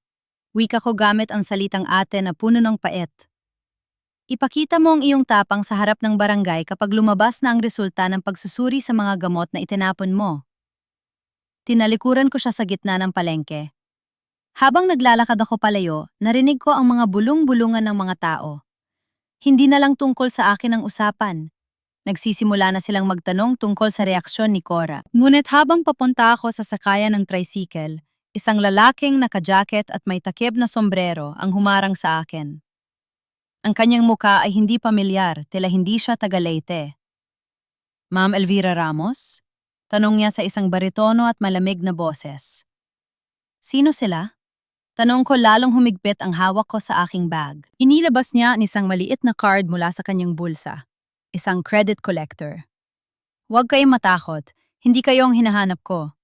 Wika ko gamit ang salitang ate na puno ng pait. Ipakita mo ang iyong tapang sa harap ng barangay kapag lumabas na ang resulta ng pagsusuri sa mga gamot na itinapon mo. Tinalikuran ko siya sa gitna ng palengke. Habang naglalakad ako palayo, narinig ko ang mga bulong-bulungan ng mga tao. Hindi na lang tungkol sa akin ang usapan. Nagsisimula na silang magtanong tungkol sa reaksyon ni Cora. Ngunit habang papunta ako sa sakayan ng tricycle, isang lalaking naka-jacket at may takip na sombrero ang humarang sa akin. Ang kanyang muka ay hindi pamilyar, tila hindi siya taga Leyte. Ma'am Elvira Ramos? Tanong niya sa isang baritono at malamig na boses. Sino sila? Tanong ko lalong humigpit ang hawak ko sa aking bag. Inilabas niya ang isang maliit na card mula sa kanyang bulsa. Isang credit collector. Huwag kayong matakot, hindi kayo ang hinahanap ko.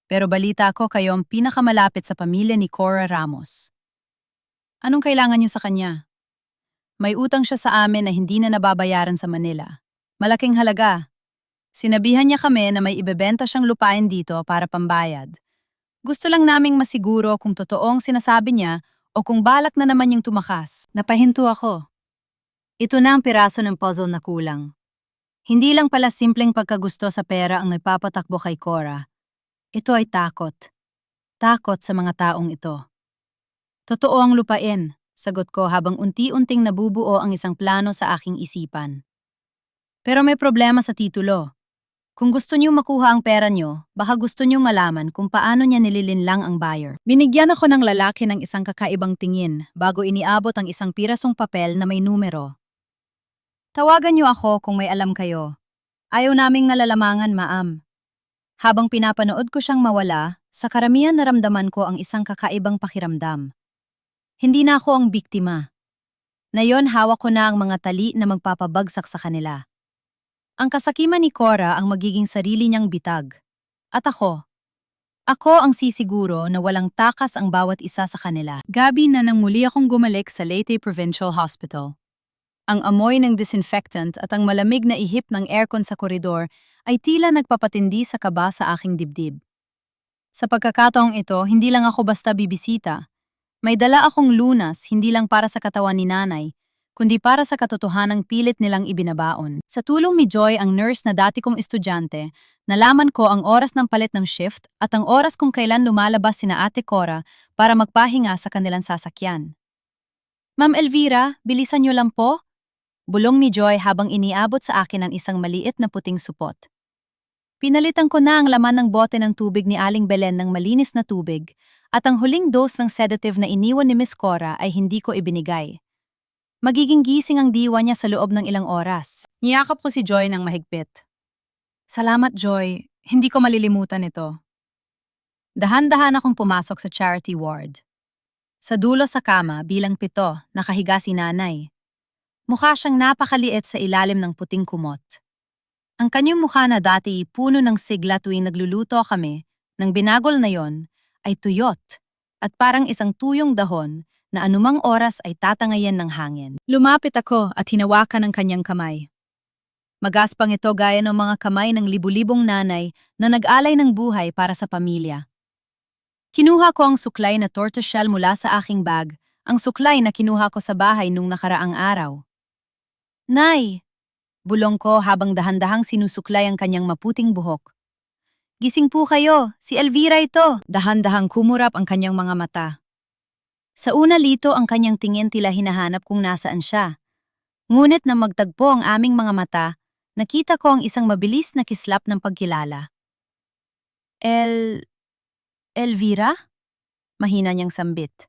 Pero balita ko kayo ang pinakamalapit sa pamilya ni Cora Ramos. Anong kailangan niyo sa kanya? May utang siya sa amin na hindi na nababayaran sa Manila. Malaking halaga. Sinabihan niya kami na may ibebenta siyang lupain dito para pambayad. Gusto lang naming masiguro kung totoong sinasabi niya o kung balak na naman niyang tumakas. Napahinto ako. Ito na ang piraso ng puzzle na kulang. Hindi lang pala simpleng pagkagusto sa pera ang nagpapatakbo kay Cora. Ito ay takot. Takot sa mga taong ito. Totoo ang lupain. Sagot ko habang unti-unting nabubuo ang isang plano sa aking isipan. Pero may problema sa titulo. Kung gusto niyo makuha ang pera niyo, baka gusto niyo malaman kung paano niya nililinlang ang buyer. Binigyan ako ng lalaki ng isang kakaibang tingin bago iniabot ang isang pirasong papel na may numero. Tawagan niyo ako kung may alam kayo. Ayaw naming nalalamangan, ma'am. Habang pinapanood ko siyang mawala, sa karamihan naramdaman ko ang isang kakaibang pakiramdam. Hindi na ako ang biktima. Ngayon hawak ko na ang mga tali na magpapabagsak sa kanila. Ang kasakiman ni Cora ang magiging sarili niyang bitag. At ako. Ako ang sisiguro na walang takas ang bawat isa sa kanila. Gabi na nang muli akong gumalik sa Leyte Provincial Hospital. Ang amoy ng disinfectant at ang malamig na ihip ng aircon sa koridor ay tila nagpapatindi sa kaba sa aking dibdib. Sa pagkakataong ito, hindi lang ako basta bibisita. May dala akong lunas hindi lang para sa katawan ni nanay, kundi para sa katotohanang pilit nilang ibinabaon. Sa tulong ni Joy, ang nurse na dati kong estudyante, nalaman ko ang oras ng palit ng shift at ang oras kung kailan lumalabas sina Ate Cora para magpahinga sa kanilang sasakyan. Ma'am Elvira, bilisan niyo lang po. Bulong ni Joy habang iniabot sa akin ang isang maliit na puting supot. Pinalitan ko na ang laman ng bote ng tubig ni Aling Belen ng malinis na tubig at ang huling dose ng sedative na iniwan ni Miss Cora ay hindi ko ibinigay. Magiging gising ang diwa niya sa loob ng ilang oras. Niyakap ko si Joy ng mahigpit. Salamat, Joy. Hindi ko malilimutan ito. Dahan-dahan akong pumasok sa charity ward. Sa dulo sa kama, bilang 7, nakahiga si nanay. Mukha siyang napakaliit sa ilalim ng puting kumot. Ang kanyang mukha na dati puno ng sigla tuwing nagluluto kami, nang binagol na yon, ay tuyot at parang isang tuyong dahon na anumang oras ay tatangayan ng hangin. Lumapit ako at hinawakan ang kanyang kamay. Magaspang ito gaya ng mga kamay ng libu-libong nanay na nag-alay ng buhay para sa pamilya. Kinuha ko ang suklay na tortoiseshell mula sa aking bag, ang suklay na kinuha ko sa bahay nung nakaraang araw. Nay! Bulong ko habang dahan-dahang sinusuklay ang kanyang maputing buhok. Gising po kayo, si Elvira ito. Dahan-dahang kumurap ang kanyang mga mata. Sa una lito ang kanyang tingin tila hinahanap kung nasaan siya. Ngunit na magtagpo ang aming mga mata, nakita ko ang isang mabilis na kislap ng pagkilala. Elvira? Mahina niyang sambit.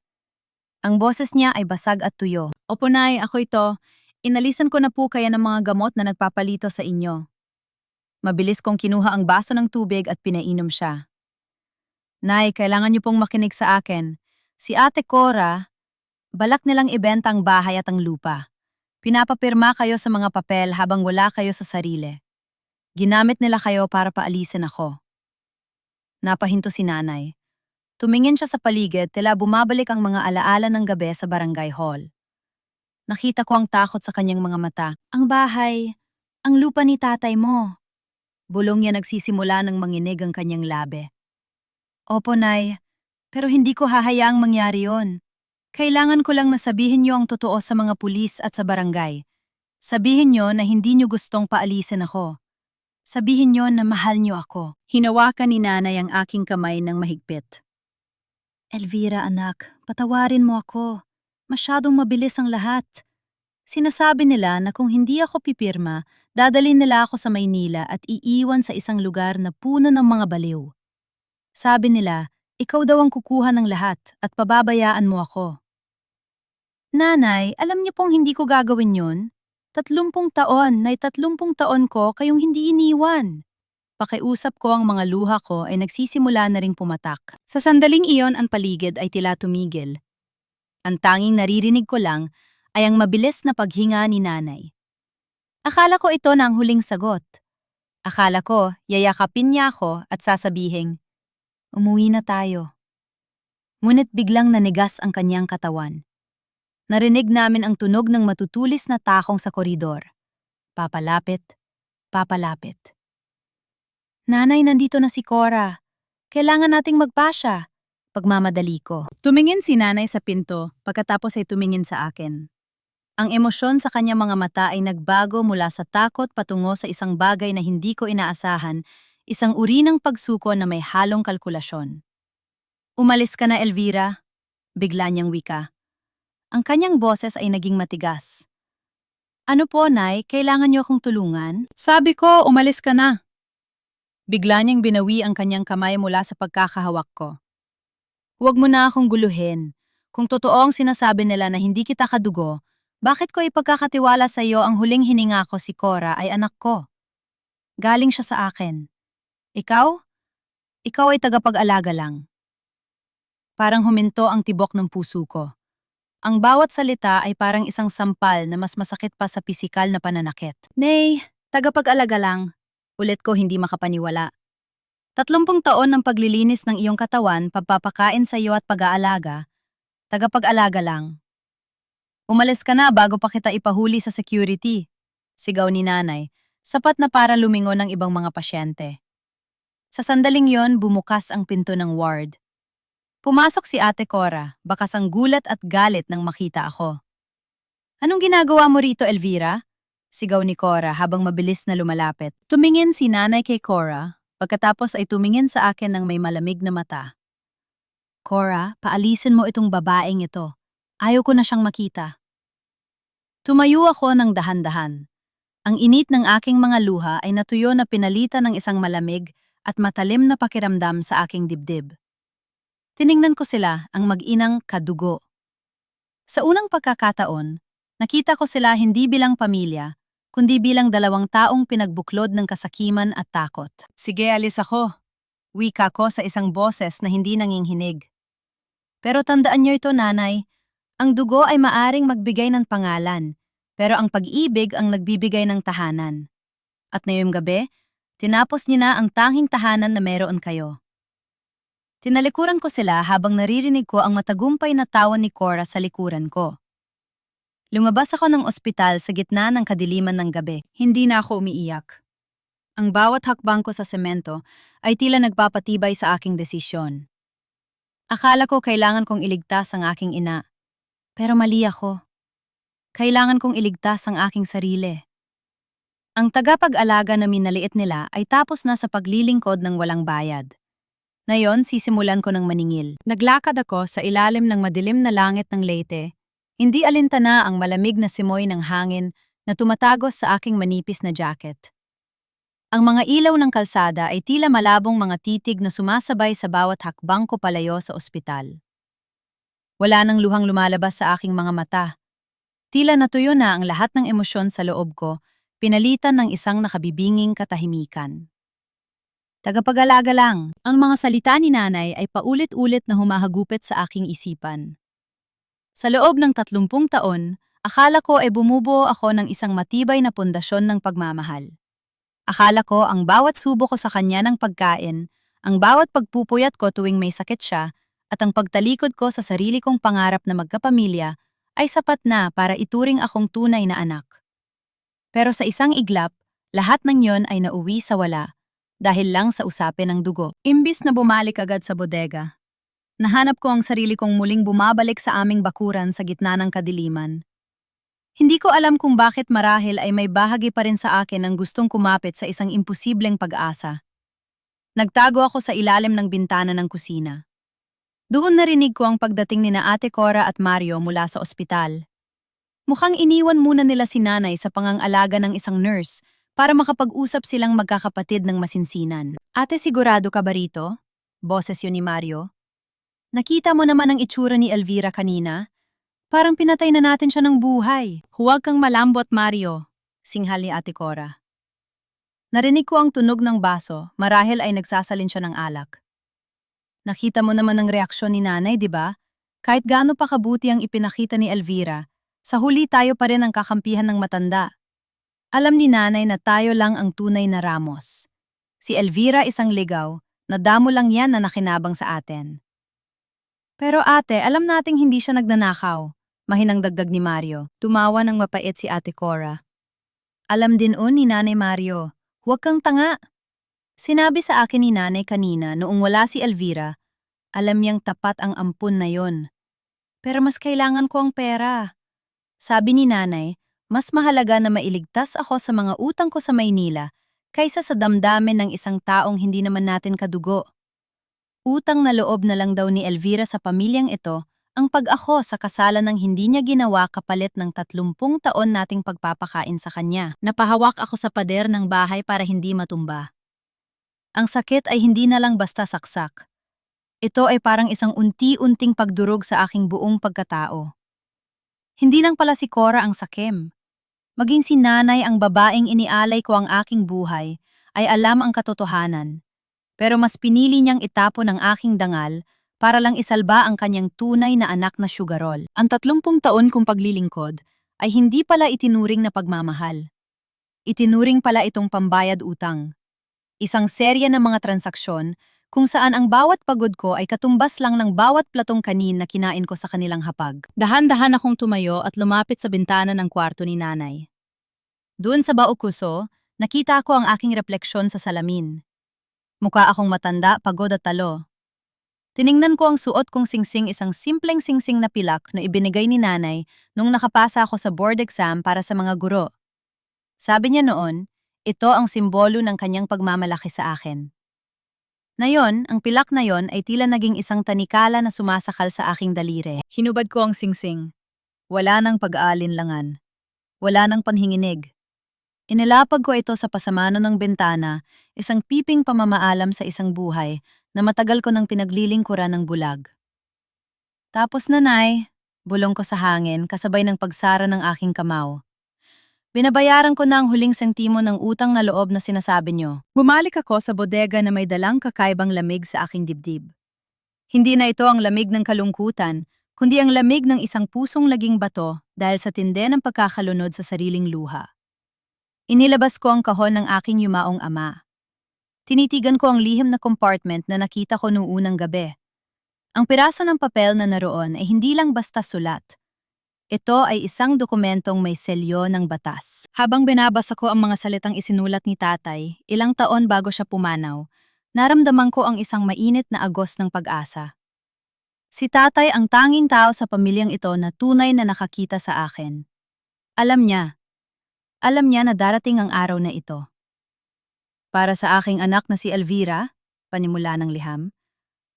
Ang boses niya ay basag at tuyo. Opo nay, ako ito. Inalisan ko na po kaya ng mga gamot na nagpapalito sa inyo. Mabilis kong kinuha ang baso ng tubig at pinainom siya. Nay, kailangan niyo pong makinig sa akin. Si Ate Cora, balak nilang ibenta ang bahay at ang lupa. Pinapapirma kayo sa mga papel habang wala kayo sa sarili. Ginamit nila kayo para paalisin ako. Napahinto si nanay. Tumingin siya sa paligid tila bumabalik ang mga alaala ng gabi sa barangay hall. Nakita ko ang takot sa kanyang mga mata. Ang bahay, ang lupa ni tatay mo. Bulong niya nagsisimula ng manginig ang kanyang labi. Opo, Nay, pero hindi ko hahayaang mangyari yon. Kailangan ko lang na sabihin niyo ang totoo sa mga pulis at sa barangay. Sabihin niyo na hindi niyo gustong paalisin ako. Sabihin niyo na mahal niyo ako. Hinawakan ni nanay ang aking kamay ng mahigpit. Elvira, anak, patawarin mo ako. Masyadong mabilis ang lahat. Sinasabi nila na kung hindi ako pipirma, dadalhin nila ako sa Maynila at iiwan sa isang lugar na puno ng mga baliw. Sabi nila, ikaw daw ang kukuha ng lahat at pababayaan mo ako. Nanay, alam niyo pong hindi ko gagawin yun? 30 taon, nay 30 taon ko kayong hindi iniwan. Pakiusap ko ang mga luha ko ay nagsisimula na ring pumatak. Sa sandaling iyon ang paligid ay tila tumigil. Ang tanging naririnig ko lang ay ang mabilis na paghinga ni nanay. Akala ko ito na ang huling sagot. Akala ko yayakapin niya ako at sasabihing, umuwi na tayo. Ngunit biglang nanigas ang kanyang katawan. Narinig namin ang tunog ng matutulis na takong sa koridor. Papalapit, papalapit. Nanay, nandito na si Cora. Kailangan nating magpasya. Pagmamadali ko. Tumingin si nanay sa pinto, pagkatapos ay tumingin sa akin. Ang emosyon sa kanyang mga mata ay nagbago mula sa takot patungo sa isang bagay na hindi ko inaasahan, isang uri ng pagsuko na may halong kalkulasyon. Umalis ka na, Elvira. Bigla niyang wika. Ang kanyang boses ay naging matigas. Ano po, Nay? Kailangan niyo akong tulungan? Sabi ko, umalis ka na. Bigla niyang binawi ang kanyang kamay mula sa pagkakahawak ko. Huwag mo na akong guluhin. Kung totoo ang sinasabi nila na hindi kita kadugo, bakit ko ipagkakatiwala sa iyo ang huling hininga ko si Cora ay anak ko? Galing siya sa akin. Ikaw? Ikaw ay tagapag-alaga lang. Parang huminto ang tibok ng puso ko. Ang bawat salita ay parang isang sampal na mas masakit pa sa pisikal na pananakit. Nay, tagapag-alaga lang. Ulit ko hindi makapaniwala. 30 taon ng paglilinis ng iyong katawan, pagpapakain sa iyo at pag-aalaga, tagapag-alaga lang. Umalis ka na bago pa kita ipahuli sa security, sigaw ni nanay, sapat na para lumingon ng ibang mga pasyente. Sa sandaling yon, bumukas ang pinto ng ward. Pumasok si Ate Cora, bakas ang gulat at galit nang makita ako. Anong ginagawa mo rito, Elvira? Sigaw ni Cora habang mabilis na lumalapit. Tumingin si nanay kay Cora, pagkatapos ay tumingin sa akin ng may malamig na mata. Cora, paalisin mo itong babaeng ito. Ayaw ko na siyang makita. Tumayo ako ng dahan-dahan. Ang init ng aking mga luha ay natuyo na pinalitan ng isang malamig at matalim na pakiramdam sa aking dibdib. Tiningnan ko sila, ang mag-inang kadugo. Sa unang pagkakataon, nakita ko sila hindi bilang pamilya, kundi bilang dalawang taong pinagbuklod ng kasakiman at takot. Sige, alis ako. Wika ko sa isang boses na hindi nanginghinig. Pero tandaan niyo ito, nanay. Ang dugo ay maaring magbigay ng pangalan, pero ang pag-ibig ang nagbibigay ng tahanan. At ngayong gabi, tinapos niyo na ang tanging tahanan na meron kayo. Tinalikuran ko sila habang naririnig ko ang matagumpay na tawa ni Cora sa likuran ko. Lumabas ako ng ospital sa gitna ng kadiliman ng gabi. Hindi na ako umiiyak. Ang bawat hakbang ko sa semento ay tila nagpapatibay sa aking desisyon. Akala ko kailangan kong iligtas ang aking ina. Pero mali ako. Kailangan kong iligtas ang aking sarili. Ang tagapag-alaga na minaliit nila ay tapos na sa paglilingkod ng walang bayad. Ngayon, sisimulan ko ng maningil. Naglakad ako sa ilalim ng madilim na langit ng Leyte. Hindi alintana ang malamig na simoy ng hangin na tumatagos sa aking manipis na jacket. Ang mga ilaw ng kalsada ay tila malabong mga titig na sumasabay sa bawat hakbang ko palayo sa ospital. Wala nang luhang lumalabas sa aking mga mata. Tila natuyo na ang lahat ng emosyon sa loob ko, pinalitan ng isang nakabibinging katahimikan. Tagapag-alaga lang. Ang mga salita ni nanay ay paulit-ulit na humahagupit sa aking isipan. Sa loob ng 30 taon, akala ko ay bumubuo ako ng isang matibay na pundasyon ng pagmamahal. Akala ko ang bawat subo ko sa kanya ng pagkain, ang bawat pagpupuyat ko tuwing may sakit siya, at ang pagtalikod ko sa sarili kong pangarap na magkapamilya ay sapat na para ituring akong tunay na anak. Pero sa isang iglap, lahat ng yon ay nauwi sa wala. Dahil lang sa usapin ng dugo. Imbis na bumalik agad sa bodega, nahanap ko ang sarili kong muling bumabalik sa aming bakuran sa gitna ng kadiliman. Hindi ko alam kung bakit marahil ay may bahagi pa rin sa akin ang gustong kumapit sa isang imposibleng pag-asa. Nagtago ako sa ilalim ng bintana ng kusina. Doon narinig ko ang pagdating ni na Ate Cora at Mario mula sa ospital. Mukhang iniwan muna nila si nanay sa pangangalaga ng isang nurse, para makapag-usap silang magkakapatid ng masinsinan. Ate, sigurado ka ba rito? Boses yun ni Mario. Nakita mo naman ang itsura ni Elvira kanina? Parang pinatay na natin siya ng buhay. Huwag kang malambot, Mario, singhal ni Ate Cora. Narinig ko ang tunog ng baso, marahil ay nagsasalin siya ng alak. Nakita mo naman ang reaksyon ni nanay, di ba? Kahit gaano pa kabuti ang ipinakita ni Elvira, sa huli tayo pa rin ang kakampihan ng matanda. Alam ni nanay na tayo lang ang tunay na Ramos. Si Elvira isang ligaw, nadamo lang yan na nakinabang sa atin. Pero ate, alam nating hindi siya nagnanakaw, mahinang dagdag ni Mario. Tumawa ng mapait si Ate Cora. Alam din ni Nanay Mario, huwag kang tanga. Sinabi sa akin ni nanay kanina noong wala si Elvira, alam niyang tapat ang ampun na yon. Pero mas kailangan ko ang pera. Sabi ni nanay, mas mahalaga na mailigtas ako sa mga utang ko sa Maynila kaysa sa damdamin ng isang taong hindi naman natin kadugo. Utang na loob na lang daw ni Elvira sa pamilyang ito ang pag-ako sa kasalan ng hindi niya ginawa kapalit ng 30 taon nating pagpapakain sa kanya. Napahawak ako sa pader ng bahay para hindi matumba. Ang sakit ay hindi na lang basta saksak. Ito ay parang isang unti-unting pagdurog sa aking buong pagkatao. Hindi lang pala si Cora ang sakim. Maging si nanay ang babaeng inialay ko ang aking buhay ay alam ang katotohanan. Pero mas pinili niyang itapon ang aking dangal para lang isalba ang kanyang tunay na anak na sugarol. Ang 30 taon kong paglilingkod ay hindi pala itinuring na pagmamahal. Itinuring pala itong pambayad utang. Isang serya ng mga transaksyon kung saan ang bawat pagod ko ay katumbas lang ng bawat platong kanin na kinain ko sa kanilang hapag. Dahan-dahan akong tumayo at lumapit sa bintana ng kwarto ni nanay. Doon sa baukuso, nakita ko ang aking refleksyon sa salamin. Mukha akong matanda, pagod at talo. Tiningnan ko ang suot kong singsing, isang simpleng singsing na pilak na ibinigay ni nanay nung nakapasa ako sa board exam para sa mga guro. Sabi niya noon, ito ang simbolo ng kanyang pagmamalaki sa akin. Ngayon, ang pilak na yon ay tila naging isang tanikala na sumasakal sa aking daliri. Hinubad ko ang singsing. Wala nang pag-aalinlangan. Wala nang panhinginig. Inilapag ko ito sa pasamano ng bintana, isang piping pamamaalam sa isang buhay na matagal ko nang pinaglilingkuran ng bulag. Tapos nanay, bulong ko sa hangin kasabay ng pagsara ng aking kamao. Binabayaran ko na ang huling sentimo ng utang na loob na sinasabi niyo. Bumalik ako sa bodega na may dalang kakaibang lamig sa aking dibdib. Hindi na ito ang lamig ng kalungkutan, kundi ang lamig ng isang pusong laging bato dahil sa tindi ng pagkakalunod sa sariling luha. Inilabas ko ang kahon ng aking yumaong ama. Tinitigan ko ang lihim na compartment na nakita ko noong unang gabi. Ang piraso ng papel na naroon ay hindi lang basta sulat. Ito ay isang dokumentong may selyo ng batas. Habang binabasa ko ang mga salitang isinulat ni tatay, ilang taon bago siya pumanaw, naramdaman ko ang isang mainit na agos ng pag-asa. Si tatay ang tanging tao sa pamilyang ito na tunay na nakakita sa akin. Alam niya na darating ang araw na ito. Para sa aking anak na si Elvira, panimula ng liham,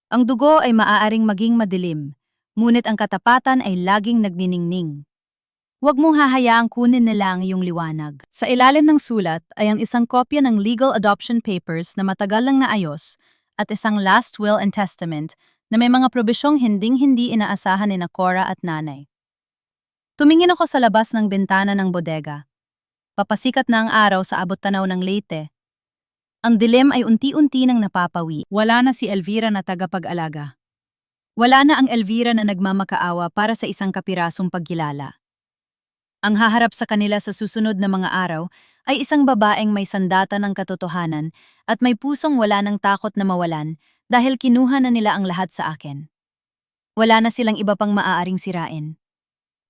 ang dugo ay maaaring maging madilim, ngunit ang katapatan ay laging nagniningning. Huwag mong hahayaang kunin nila ang iyong liwanag. Sa ilalim ng sulat ay ang isang kopya ng legal adoption papers na matagal lang naayos at isang last will and testament na may mga probisyong hinding-hindi inaasahan ni Cora at nanay. Tumingin ako sa labas ng bintana ng bodega. Papasikat na ang araw sa abot-tanaw ng Leyte. Ang dilim ay unti-unti nang napapawi. Wala na si Elvira na tagapag-alaga. Wala na ang Elvira na nagmamakaawa para sa isang kapirasong pagkilala. Ang haharap sa kanila sa susunod na mga araw ay isang babaeng may sandata ng katotohanan at may pusong wala ng takot na mawalan dahil kinuha na nila ang lahat sa akin. Wala na silang iba pang maaaring sirain.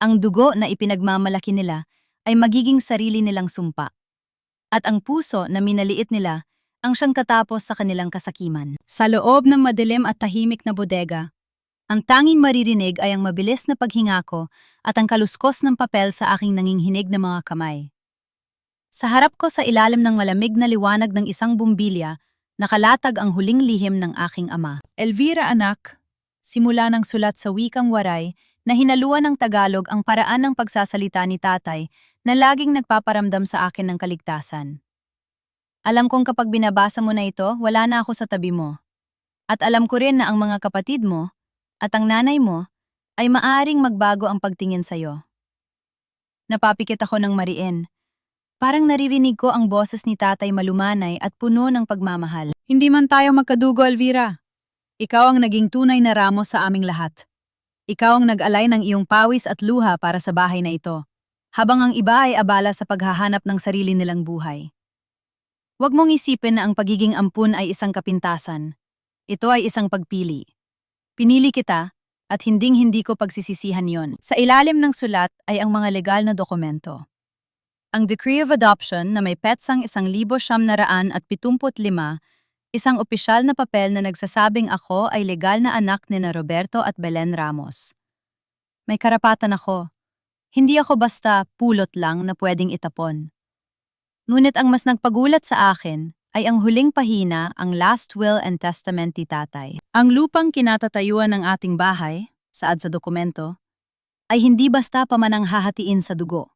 Ang dugo na ipinagmamalaki nila ay magiging sarili nilang sumpa. At ang puso na minaliit nila ang siyang katapos sa kanilang kasakiman. Sa loob ng madilim at tahimik na bodega, ang tanging maririnig ay ang mabilis na paghinga ko at ang kaluskos ng papel sa aking nanginghinig na mga kamay. Sa harap ko sa ilalim ng malamig na liwanag ng isang bumbilya, nakalatag ang huling lihim ng aking ama. Elvira anak, simula ng sulat sa wikang Waray na hinaluan ng Tagalog ang paraan ng pagsasalita ni tatay na laging nagpaparamdam sa akin ng kaligtasan. Alam kong kapag binabasa mo na ito, wala na ako sa tabi mo. At alam ko rin na ang mga kapatid mo at ang nanay mo ay maaaring magbago ang pagtingin sa'yo. Napapikit ako ng mariin. Parang naririnig ko ang boses ni tatay malumanay at puno ng pagmamahal. Hindi man tayo magkadugo, Elvira. Ikaw ang naging tunay na ramos sa aming lahat. Ikaw ang nag-alay ng iyong pawis at luha para sa bahay na ito, habang ang iba ay abala sa paghahanap ng sarili nilang buhay. Huwag mong isipin na ang pagiging ampun ay isang kapintasan. Ito ay isang pagpili. Pinili kita at hinding-hindi ko pagsisisihan yon. Sa ilalim ng sulat ay ang mga legal na dokumento. Ang Decree of Adoption na may petsang 1,975, isang opisyal na papel na nagsasabing ako ay legal na anak ni na Roberto at Belen Ramos. May karapatan ako. Hindi ako basta pulot lang na pwedeng itapon. Ngunit ang mas nagpagulat sa akin ay ang huling pahina, ang last will and testament ni tatay. Ang lupang kinatatayuan ng ating bahay, saad sa dokumento, ay hindi basta pamanang hahatiin sa dugo.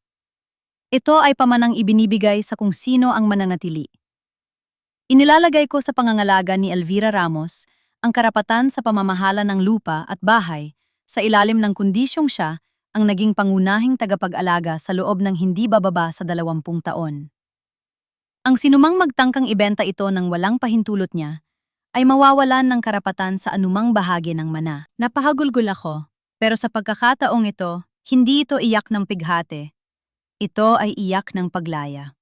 Ito ay pamanang ibinibigay sa kung sino ang mananatili. Inilalagay ko sa pangangalaga ni Elvira Ramos ang karapatan sa pamamahala ng lupa at bahay sa ilalim ng kondisyong siya ang naging pangunahing tagapag-alaga sa loob ng hindi bababa sa 20 taon. Ang sinumang magtangkang ibenta ito ng walang pahintulot niya ay mawawalan ng karapatan sa anumang bahagi ng mana. Napahagulgul ako, pero sa pagkakataong ito, hindi ito iyak ng pighati. Ito ay iyak ng paglaya.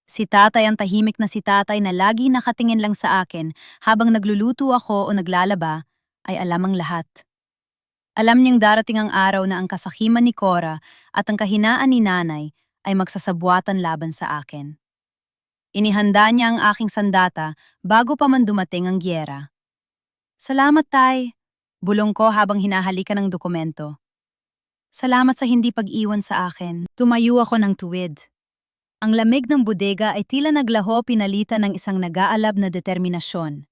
Si tatay ang tahimik na si tatay na lagi nakatingin lang sa akin habang nagluluto ako o naglalaba, ay alam ang lahat. Alam niyang darating ang araw na ang kasakiman ni Cora at ang kahinaan ni nanay ay magsasabwatan laban sa akin. Inihanda niya ang aking sandata bago pa man dumating ang gyera. Salamat, tay. Bulong ko habang hinahalikan ng dokumento. Salamat sa hindi pag-iwan sa akin. Tumayo ako ng tuwid. Ang lamig ng bodega ay tila naglaho pinalitan ng isang nag-aalab na determinasyon.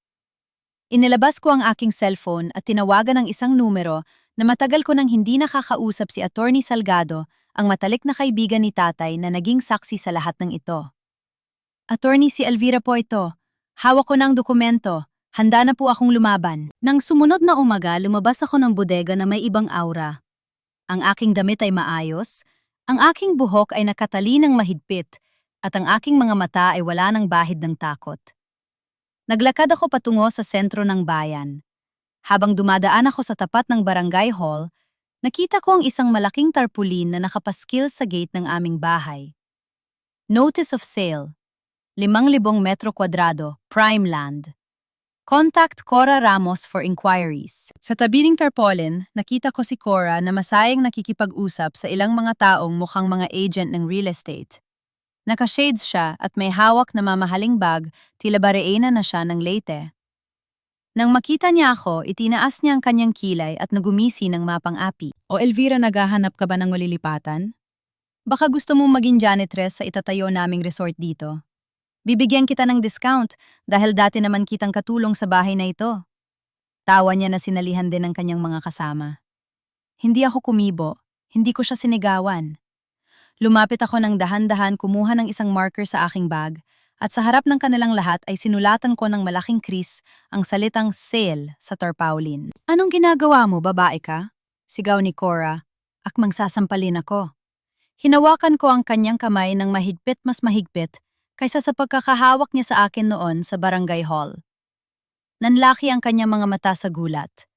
Inilabas ko ang aking cellphone at tinawagan ang isang numero na matagal ko nang hindi nakakausap si Attorney Salgado, ang matalik na kaibigan ni tatay na naging saksi sa lahat ng ito. Attorney, si Elvira po ito. Hawak ko ng dokumento. Handa na po akong lumaban. Nang sumunod na umaga, lumabas ako ng bodega na may ibang aura. Ang aking damit ay maayos, ang aking buhok ay nakatalinang mahigpit, at ang aking mga mata ay wala ng bahid ng takot. Naglakad ako patungo sa sentro ng bayan. Habang dumadaan ako sa tapat ng barangay hall, nakita ko ang isang malaking tarpaulin na nakapaskil sa gate ng aming bahay. Notice of sale. 5,000 metro kwadrado, prime land. Contact Cora Ramos for inquiries. Sa tabi ng tarpaulin, nakita ko si Cora na masayang nakikipag-usap sa ilang mga taong mukhang mga agent ng real estate. Naka-shades siya at may hawak na mamahaling bag, tila bareena na siya ng Leyte. Nang makita niya ako, itinaas niya ang kanyang kilay at nagumisi ng mapang-api. O Elvira, naghahanap ka ba ng malilipatan? Baka gusto mong maging janitress sa itatayo naming resort dito. Bibigyan kita ng discount dahil dati naman kitang katulong sa bahay na ito. Tawa niya na sinalihan din ng kanyang mga kasama. Hindi ako kumibo, hindi ko siya sinigawan. Lumapit ako ng dahan-dahan, kumuha ng isang marker sa aking bag, at sa harap ng kanilang lahat ay sinulatan ko ng malaking kris ang salitang sale sa tarpaulin. Anong ginagawa mo, babae ka? Sigaw ni Cora, akmang sasampalin ako. Hinawakan ko ang kanyang kamay ng mahigpit mas mahigpit kaysa sa pagkakahawak niya sa akin noon sa barangay hall. Nanlaki ang kanyang mga mata sa gulat.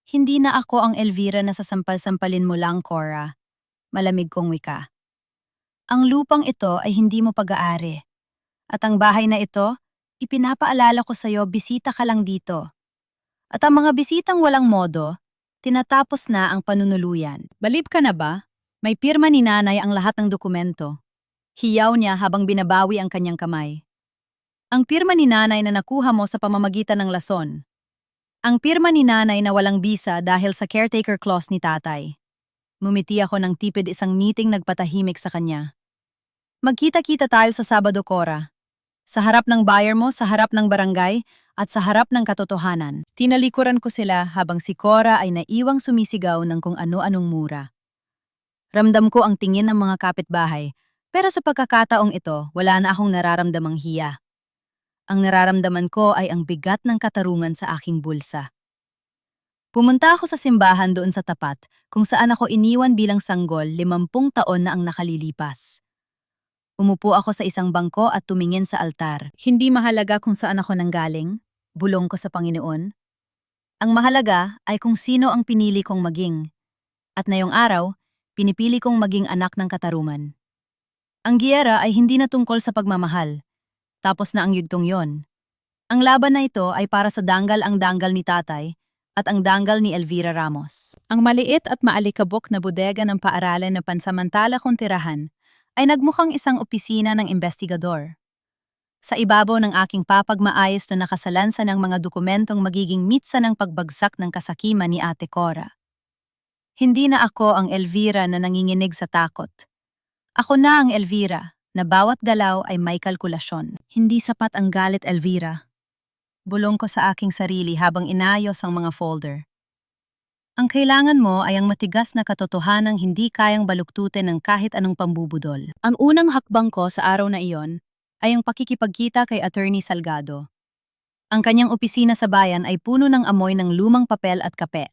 Hindi na ako ang Elvira na sasampal-sampalin mo lang, Cora. Malamig kong wika. Ang lupang ito ay hindi mo pag-aari. At ang bahay na ito, ipinapaalala ko sa'yo, bisita ka lang dito. At ang mga bisitang walang modo, tinatapos na ang panunuluyan. Balib ka na ba? May pirma ni nanay ang lahat ng dokumento. Hiyaw niya habang binabawi ang kanyang kamay. Ang pirma ni nanay na nakuha mo sa pamamagitan ng lason. Ang pirma ni nanay na walang bisa dahil sa caretaker clause ni tatay. Mumiti ako ng tipid, isang ngiting nagpatahimik sa kanya. Magkita-kita tayo sa Sabado, Cora. Sa harap ng buyer mo, sa harap ng barangay, at sa harap ng katotohanan. Tinalikuran ko sila habang si Cora ay naiwang sumisigaw ng kung ano-anong mura. Ramdam ko ang tingin ng mga kapitbahay, pero sa pagkakataong ito, wala na akong nararamdamang hiya. Ang nararamdaman ko ay ang bigat ng katarungan sa aking bulsa. Pumunta ako sa simbahan doon sa tapat, kung saan ako iniwan bilang sanggol 50 taon na ang nakalilipas. Umupo ako sa isang bangko at tumingin sa altar. Hindi mahalaga kung saan ako nanggaling, bulong ko sa Panginoon. Ang mahalaga ay kung sino ang pinili kong maging. At ngayong araw, pinipili kong maging anak ng katarungan. Ang giyera ay hindi na tungkol sa pagmamahal. Tapos na ang yugtong yon. Ang laban na ito ay para sa danggal, ang danggal ni tatay at ang danggal ni Elvira Ramos. Ang maliit at maalikabok na bodega ng paaralan na pansamantala kong tirahan ay nagmukhang isang opisina ng investigador. Sa ibabaw ng aking papagmaayos na nakasalansa ng mga dokumentong magiging mitsa ng pagbagsak ng kasakiman ni Ate Cora. Hindi na ako ang Elvira na nanginginig sa takot. Ako na ang Elvira, na bawat galaw ay may kalkulasyon. Hindi sapat ang galit, Elvira. Bulong ko sa aking sarili habang inayos ang mga folder. Ang kailangan mo ay ang matigas na katotohanang hindi kayang baluktutin ng kahit anong pambubudol. Ang unang hakbang ko sa araw na iyon ay ang pakikipagkita kay Attorney Salgado. Ang kanyang opisina sa bayan ay puno ng amoy ng lumang papel at kape.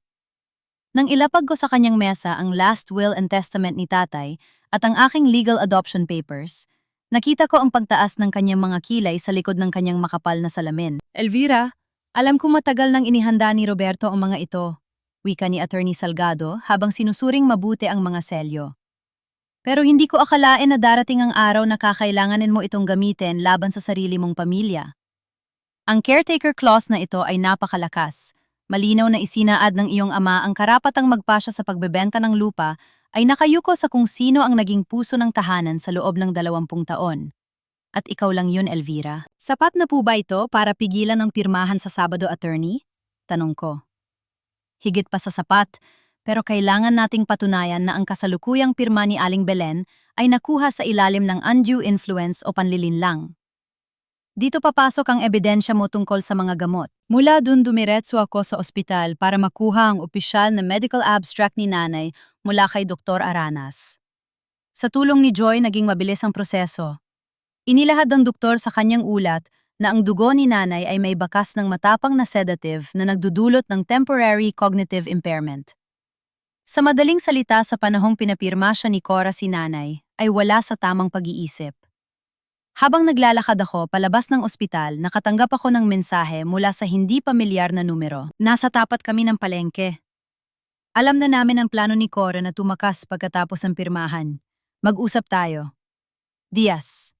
Nang ilapag ko sa kanyang mesa ang last will and testament ni tatay at ang aking legal adoption papers, nakita ko ang pagtaas ng kanyang mga kilay sa likod ng kanyang makapal na salamin. Elvira, alam kong matagal nang inihanda ni Roberto ang mga ito, wika ni Attorney Salgado habang sinusuring mabuti ang mga selyo. Pero hindi ko akalain na darating ang araw na kakailanganin mo itong gamitin laban sa sarili mong pamilya. Ang caretaker clause na ito ay napakalakas. Malinaw na isinaad ng iyong ama ang karapatang magpasya sa pagbebenta ng lupa ay nakayuko sa kung sino ang naging puso ng tahanan sa loob ng 20 taon. At ikaw lang yun, Elvira. Sapat na po ba ito para pigilan ang pirmahan sa Sabado, attorney? Tanong ko. Higit pa sa sapat, pero kailangan nating patunayan na ang kasalukuyang pirma ni Aling Belen ay nakuha sa ilalim ng undue influence o panlilinlang. Dito papasok ang ebidensya mo tungkol sa mga gamot. Mula dun dumiretso ako sa ospital para makuha ang opisyal na medical abstract ni nanay mula kay Dr. Aranas. Sa tulong ni Joy, naging mabilis ang proseso. Inilahad ng doktor sa kanyang ulat na ang dugo ni nanay ay may bakas ng matapang na sedative na nagdudulot ng temporary cognitive impairment. Sa madaling salita, sa panahong pinapirma siya ni Cora si nanay, ay wala sa tamang pag-iisip. Habang naglalakad ako palabas ng ospital, nakatanggap ako ng mensahe mula sa hindi pamilyar na numero. Nasa tapat kami ng palengke. Alam na namin ang plano ni Cora na tumakas pagkatapos ng pirmahan. Mag-usap tayo. Diaz.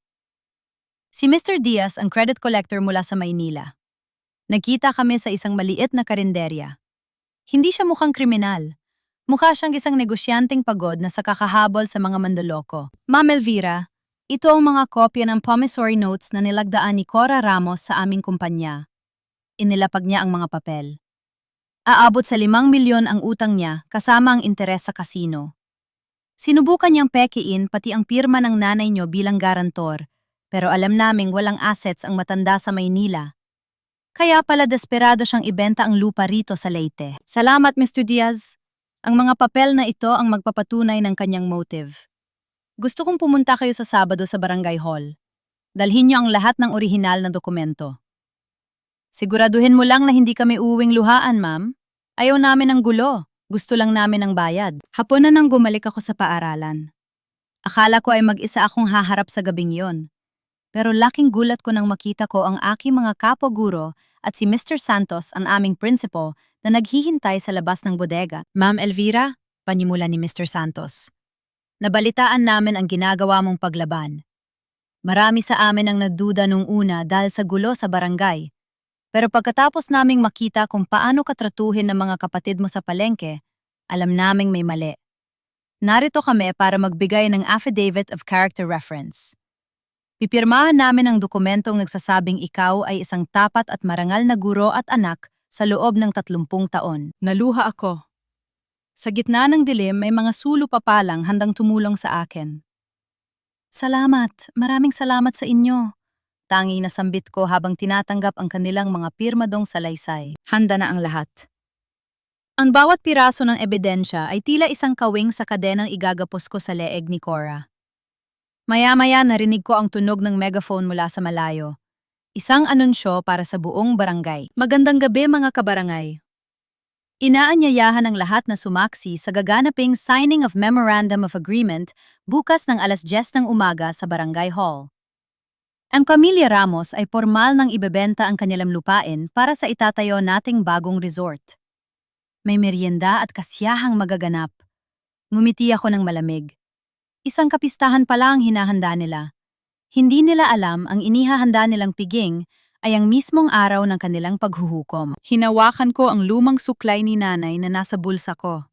Si Mr. Diaz ang credit collector mula sa Maynila. Nagkita kami sa isang maliit na karinderya. Hindi siya mukhang kriminal. Mukha siyang isang negosyanteng pagod na sa kakahabol sa mga mandaloko. Ma'am Elvira, ito ang mga kopya ng promissory notes na nilagdaan ni Cora Ramos sa aming kumpanya. Inilapag niya ang mga papel. Aabot sa 5 milyon ang utang niya kasama ang interes sa kasino. Sinubukan niyang pekiin pati ang pirma ng nanay niyo bilang garantor, pero alam naming walang assets ang matanda sa Maynila. Kaya pala desperado siyang ibenta ang lupa rito sa Leyte. Salamat, Mr. Diaz. Ang mga papel na ito ang magpapatunay ng kanyang motive. Gusto kong pumunta kayo sa Sabado sa Barangay Hall. Dalhin niyo ang lahat ng orihinal na dokumento. Siguraduhin mo lang na hindi kami uuwing luhaan, ma'am. Ayaw namin ng gulo. Gusto lang namin ng bayad. Hapon na nang gumalik ako sa paaralan. Akala ko ay mag-isa akong haharap sa gabing yon. Pero laking gulat ko nang makita ko ang aking mga kapwa-guro at si Mr. Santos, ang aming principal, na naghihintay sa labas ng bodega. Ma'am Elvira, panimula ni Mr. Santos. Nabalitaan namin ang ginagawa mong paglaban. Marami sa amin ang nagduda nung una dahil sa gulo sa barangay. Pero pagkatapos naming makita kung paano katratuhin ng mga kapatid mo sa palengke, alam naming may mali. Narito kami para magbigay ng affidavit of character reference. Pipirmahan namin ang dokumentong nagsasabing ikaw ay isang tapat at marangal na guro at anak sa loob ng 30 taon. Naluha ako. Sa gitna ng dilim, may mga sulo papalang handang tumulong sa akin. Salamat, maraming salamat sa inyo. Tanging nasambit ko habang tinatanggap ang kanilang mga pirmadong salaysay. Handa na ang lahat. Ang bawat piraso ng ebidensya ay tila isang kawing sa kadenang igagapos ko sa leeg ni Cora. Maya-maya narinig ko ang tunog ng megaphone mula sa malayo. Isang anunsyo para sa buong barangay. Magandang gabi, mga kabarangay. Inaanyayahan ang lahat na sumaksi sa gaganaping signing of Memorandum of Agreement bukas ng 10:00 ng umaga sa Barangay Hall. Ang pamilya Ramos ay formal nang ibebenta ang kanilang lupain para sa itatayo nating bagong resort. May merienda at kasiyahang magaganap. Ngumiti ako ng malamig. Isang kapistahan pala ang hinahanda nila. Hindi nila alam ang inihahanda nilang piging ay ang mismong araw ng kanilang paghuhukom. Hinawakan ko ang lumang suklay ni nanay na nasa bulsa ko.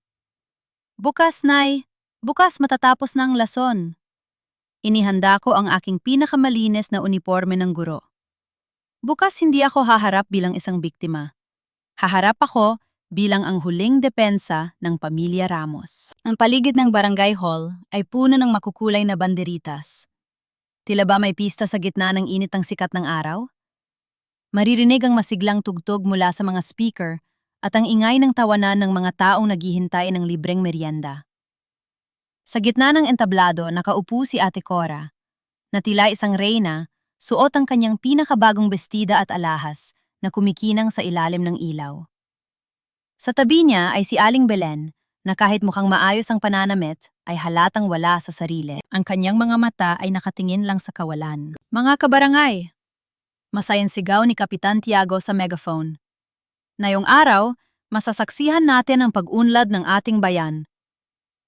Bukas, Nay. Bukas matatapos na ang lason. Inihanda ko ang aking pinakamalinis na uniforme ng guro. Bukas hindi ako haharap bilang isang biktima. Haharap ako bilang ang huling depensa ng pamilya Ramos. Ang paligid ng barangay hall ay puno ng makukulay na banderitas. Tila ba may pista sa gitna ng init ng sikat ng araw? Maririnig ang masiglang tugtog mula sa mga speaker at ang ingay ng tawanan ng mga taong naghihintay ng libreng merienda. Sa gitna ng entablado, nakaupo si Ate Cora, na tila isang reyna, suot ang kanyang pinakabagong bestida at alahas na kumikinang sa ilalim ng ilaw. Sa tabi niya ay si Aling Belen, na kahit mukhang maayos ang pananamit, ay halatang wala sa sarili. Ang kanyang mga mata ay nakatingin lang sa kawalan. Mga kabarangay! Masayang sigaw ni Kapitan Tiago sa megaphone. Ngayong araw, masasaksihan natin ang pag-unlad ng ating bayan.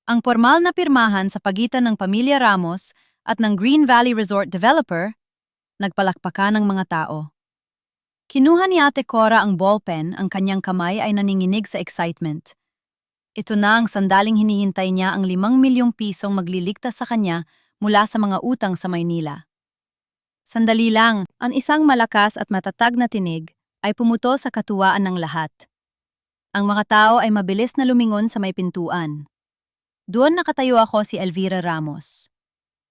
Ang formal na pirmahan sa pagitan ng Pamilya Ramos at ng Green Valley Resort Developer, nagpalakpakan ng mga tao. Kinuha ni Ate Cora ang ballpen, ang kanyang kamay ay naninginig sa excitement. Ito na ang sandaling hinihintay niya, ang 5 milyong pisong magliligtas sa kanya mula sa mga utang sa Maynila. Sandali lang, ang isang malakas at matatag na tinig ay pumuto sa katuwaan ng lahat. Ang mga tao ay mabilis na lumingon sa may pintuan. Doon nakatayo ako, si Elvira Ramos.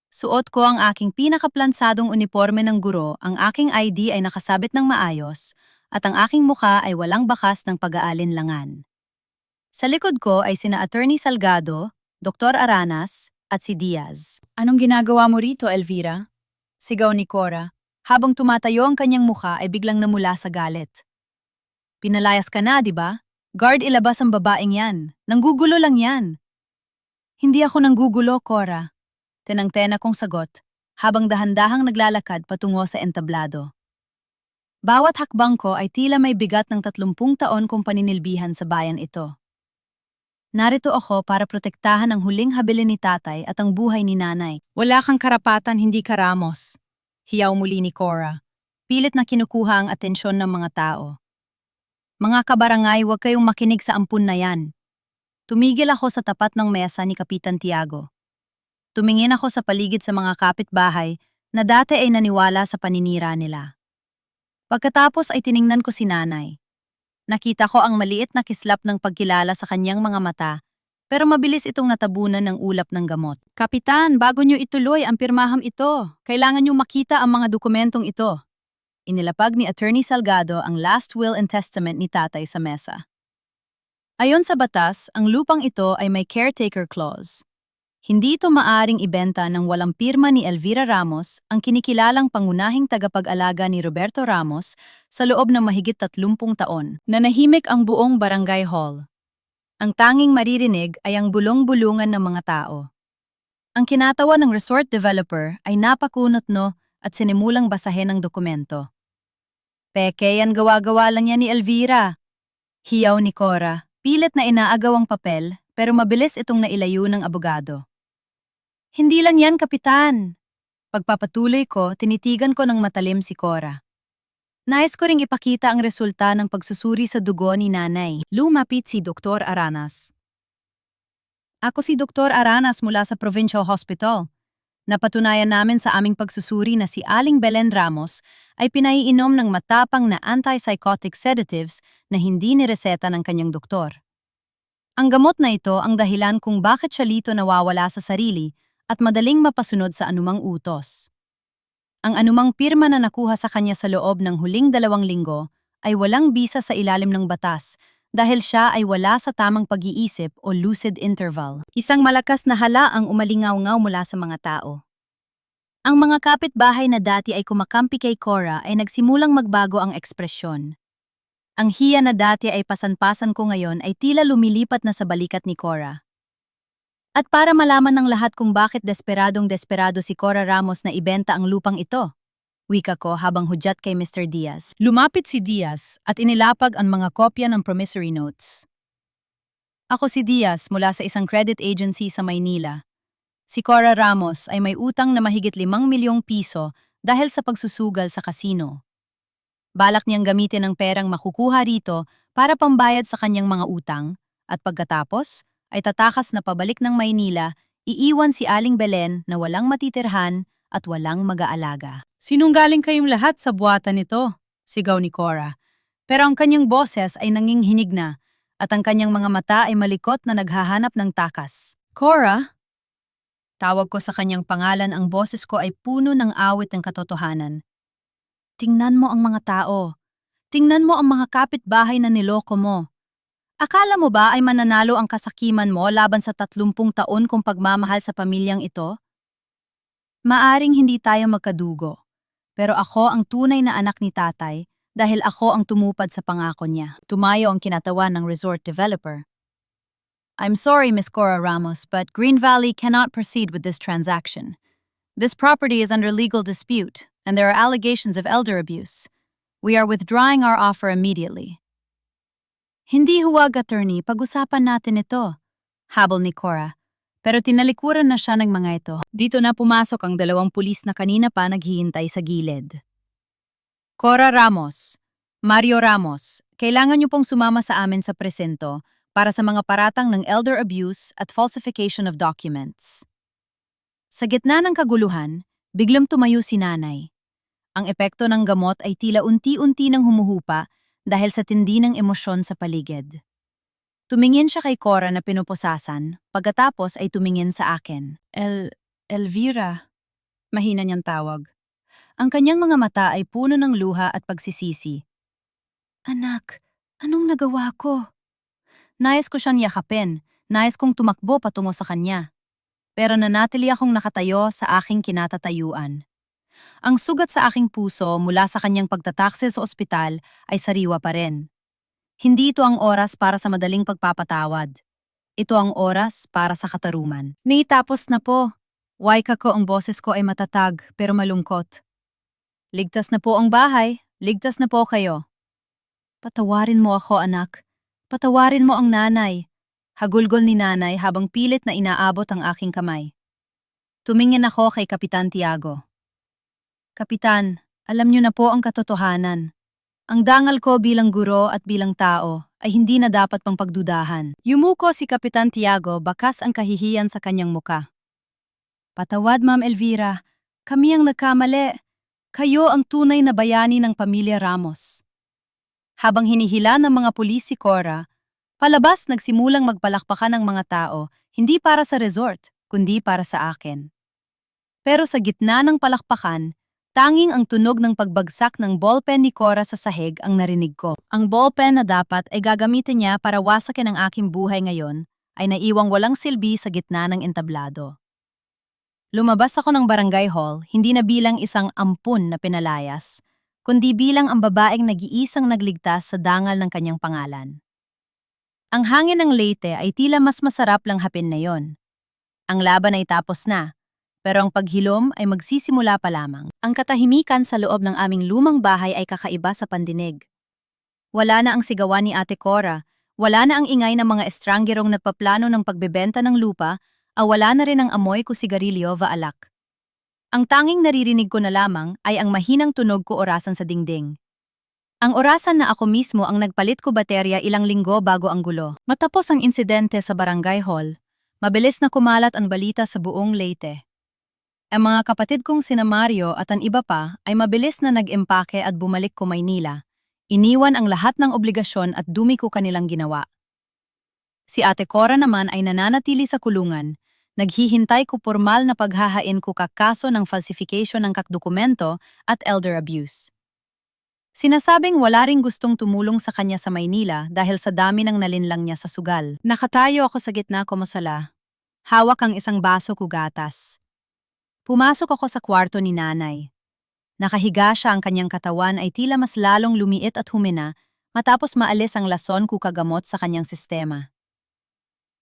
Suot ko ang aking pinakaplansadong uniforme ng guro, ang aking ID ay nakasabit ng maayos, at ang aking mukha ay walang bakas ng pag-aalinlangan. Sa likod ko ay sina Attorney Salgado, Dr. Aranas, at si Diaz. Anong ginagawa mo rito, Elvira? Sigaw ni Cora, habang tumatayo ang kanyang mukha ay biglang namula sa galit. Pinalayas ka na, di ba? Guard, ilabas ang babaeng yan. Nanggugulo lang yan. Hindi ako nanggugulo, Cora. Tenang-tena kong sagot, habang dahan-dahang naglalakad patungo sa entablado. Bawat hakbang ko ay tila may bigat ng 30 taon kong paninilbihan sa bayan ito. Narito ako para protektahan ang huling habilin ni tatay at ang buhay ni nanay. Wala kang karapatan, hindi ka Ramos. Hiyaw muli ni Cora. Pilit na kinukuha ang atensyon ng mga tao. Mga kabarangay, huwag kayong makinig sa ampun na yan. Tumigil ako sa tapat ng mesa ni Kapitan Tiago. Tumingin ako sa paligid sa mga kapitbahay na dati ay naniwala sa paninira nila. Pagkatapos ay tiningnan ko si nanay. Nakita ko ang maliit na kislap ng pagkilala sa kanyang mga mata, pero mabilis itong natabunan ng ulap ng gamot. Kapitan, bago nyo ituloy ang pirmaham ito, kailangan nyo makita ang mga dokumentong ito. Inilapag ni Attorney Salgado ang last will and testament ni tatay sa mesa. Ayon sa batas, ang lupang ito ay may caretaker clause. Hindi ito maaring ibenta ng walang pirma ni Elvira Ramos, ang kinikilalang pangunahing tagapag-alaga ni Roberto Ramos, sa loob ng mahigit 30 taon. Nanahimik ang buong barangay hall. Ang tanging maririnig ay ang bulong-bulungan ng mga tao. Ang kinatawa ng resort developer ay napakunot at sinimulang basahin ang dokumento. Peke, yan gawa-gawa lang yan ni Elvira. Hiyaw ni Cora. Pilit na inaagaw ang papel, pero mabilis itong nailayo ng abogado. Hindi lang yan, Kapitan. Pagpapatuloy ko, tinitigan ko ng matalim si Cora. Nais ko ring ipakita ang resulta ng pagsusuri sa dugo ni nanay. Lumapit si Dr. Aranas. Ako si Dr. Aranas mula sa Provincial Hospital. Napatunayan namin sa aming pagsusuri na si Aling Belen Ramos ay pinaiinom ng matapang na antipsychotic sedatives na hindi nireseta ng kanyang doktor. Ang gamot na ito ang dahilan kung bakit siya lito nawawala sa sarili at madaling mapasunod sa anumang utos. Ang anumang pirma na nakuha sa kanya sa loob ng huling 2 linggo ay walang bisa sa ilalim ng batas dahil siya ay wala sa tamang pag-iisip o lucid interval. Isang malakas na hala ang umalingaw-ngaw mula sa mga tao. Ang mga kapitbahay na dati ay kumakampi kay Cora ay nagsimulang magbago ang ekspresyon. Ang hiya na dati ay pasan-pasan ko ngayon ay tila lumilipat na sa balikat ni Cora. At para malaman ng lahat kung bakit desperado si Cora Ramos na ibenta ang lupang ito, wika ko habang hudyat kay Mr. Diaz. Lumapit si Diaz at inilapag ang mga kopya ng promissory notes. Ako si Diaz mula sa isang credit agency sa Maynila. Si Cora Ramos ay may utang na mahigit 5 milyong piso dahil sa pagsusugal sa kasino. Balak niyang gamitin ang perang makukuha rito para pambayad sa kanyang mga utang at pagkatapos ay tatakas na pabalik ng Maynila, iiwan si Aling Belen na walang matitirhan at walang mag-aalaga. Sinunggaling kayong lahat sa buwatan nito, sigaw ni Cora. Pero ang kanyang boses ay nanginghinig na at ang kanyang mga mata ay malikot na naghahanap ng takas. Cora? Tawag ko sa kanyang pangalan, ang boses ko ay puno ng awit ng katotohanan. Tingnan mo ang mga tao. Tingnan mo ang mga kapitbahay na niloko mo. Akala mo ba ay mananalo ang kasakiman mo laban sa 30 taon kong pagmamahal sa pamilyang ito? Maaring hindi tayo magkadugo, pero ako ang tunay na anak ni tatay dahil ako ang tumupad sa pangako niya. Tumayo ang kinatawan ng resort developer. I'm sorry, Miss Cora Ramos, but Green Valley cannot proceed with this transaction. This property is under legal dispute, and there are allegations of elder abuse. We are withdrawing our offer immediately. Hindi huwag, attorney, pag-usapan natin ito, habol ni Cora. Pero tinalikuran na siya ng mga ito. Dito na pumasok ang 2 pulis na kanina pa naghihintay sa gilid. Cora Ramos, Mario Ramos, kailangan niyo pong sumama sa amin sa presento para sa mga paratang ng elder abuse at falsification of documents. Sa gitna ng kaguluhan, biglang tumayo si nanay. Ang epekto ng gamot ay tila unti-unti nang humuhupa dahil sa tindi ng emosyon sa paligid. Tumingin siya kay Cora na pinupusasan, pagkatapos ay tumingin sa akin. Elvira, mahina niyang tawag. Ang kanyang mga mata ay puno ng luha at pagsisisi. Anak, anong nagawa ko? Nais ko siyang yakapin, nais kong tumakbo patungo sa kanya. Pero nanatili akong nakatayo sa aking kinatatayuan. Ang sugat sa aking puso mula sa kanyang pagtataksil sa ospital ay sariwa pa rin. Hindi ito ang oras para sa madaling pagpapatawad. Ito ang oras para sa kataruman. Tapos na po. Waika ko ang boses ko ay matatag pero malungkot. Ligtas na po ang bahay, ligtas na po kayo. Patawarin mo ako, anak. Patawarin mo ang nanay. Hagulgol ni nanay habang pilit na inaabot ang aking kamay. Tumingin ako kay Kapitan Tiago. Kapitan, alam niyo na po ang katotohanan. Ang dangal ko bilang guro at bilang tao ay hindi na dapat pang pagdudahan. Yumuko si Kapitan Tiago, bakas ang kahihiyan sa kanyang muka. Patawad, Ma'am Elvira. Kami ang nagkamali. Kayo ang tunay na bayani ng pamilya Ramos. Habang hinihila ng mga pulis si Cora, palabas nagsimulang magpalakpakan ng mga tao, hindi para sa resort, kundi para sa akin. Pero sa gitna ng palakpakan, tanging ang tunog ng pagbagsak ng ballpen ni Cora sa sahig ang narinig ko. Ang ballpen na dapat ay gagamitin niya para wasakin ang aking buhay ngayon, ay naiwang walang silbi sa gitna ng entablado. Lumabas ako ng barangay hall, hindi na bilang isang ampun na pinalayas, kundi bilang ang babaeng nag-iisang nagligtas sa dangal ng kanyang pangalan. Ang hangin ng Leyte ay tila mas masarap lang hapin na yon. Ang laban ay tapos na, pero ang paghilom ay magsisimula pa lamang. Ang katahimikan sa loob ng aming lumang bahay ay kakaiba sa pandinig. Wala na ang sigawan ni Ate Cora, wala na ang ingay ng mga estranggerong nagpaplano ng pagbebenta ng lupa, wala na rin ang amoy ko sigarilyo vaalak. Ang tanging naririnig ko na lamang ay ang mahinang tunog ko orasan sa dingding. Ang orasan na ako mismo ang nagpalit ko baterya ilang linggo bago ang gulo. Matapos ang insidente sa barangay hall, mabilis na kumalat ang balita sa buong Leyte. Ang mga kapatid kong sina Mario at ang iba pa ay mabilis na nag-empake at bumalik ko Maynila. Iniwan ang lahat ng obligasyon at dumi ko kanilang ginawa. Si Ate Cora naman ay nananatili sa kulungan. Naghihintay ko pormal na paghahain ko kakaso ng falsification ng kakdokumento at elder abuse. Sinasabing wala ring gustong tumulong sa kanya sa Maynila dahil sa dami ng nalinlang niya sa sugal. Nakatayo ako sa gitna ko masala. Hawak ang isang baso ko gatas. Pumasok ako sa kwarto ni nanay. Nakahiga siya, ang kanyang katawan ay tila mas lalong lumiit at humina matapos maalis ang lason ko kagamot sa kanyang sistema.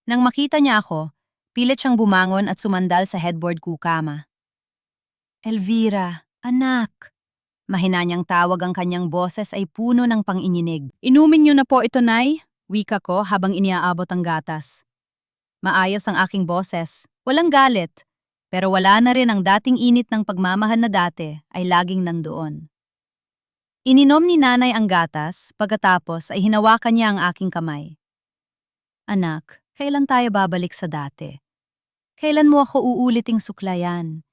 Nang makita niya ako, pilit siyang bumangon at sumandal sa headboard ko kama. Elvira, anak. Mahina niyang tawag, ang kanyang boses ay puno ng panginginig. Inumin niyo na po ito, Nay, wika ko habang iniaabot ang gatas. Maayos ang aking boses, walang galit, pero wala na rin ang dating init ng pagmamahal na dati ay laging nandoon. Ininom ni nanay ang gatas, pagkatapos ay hinawakan niya ang aking kamay. Anak, kailan tayo babalik sa dati? Kailan mo ako uuliting suklayan?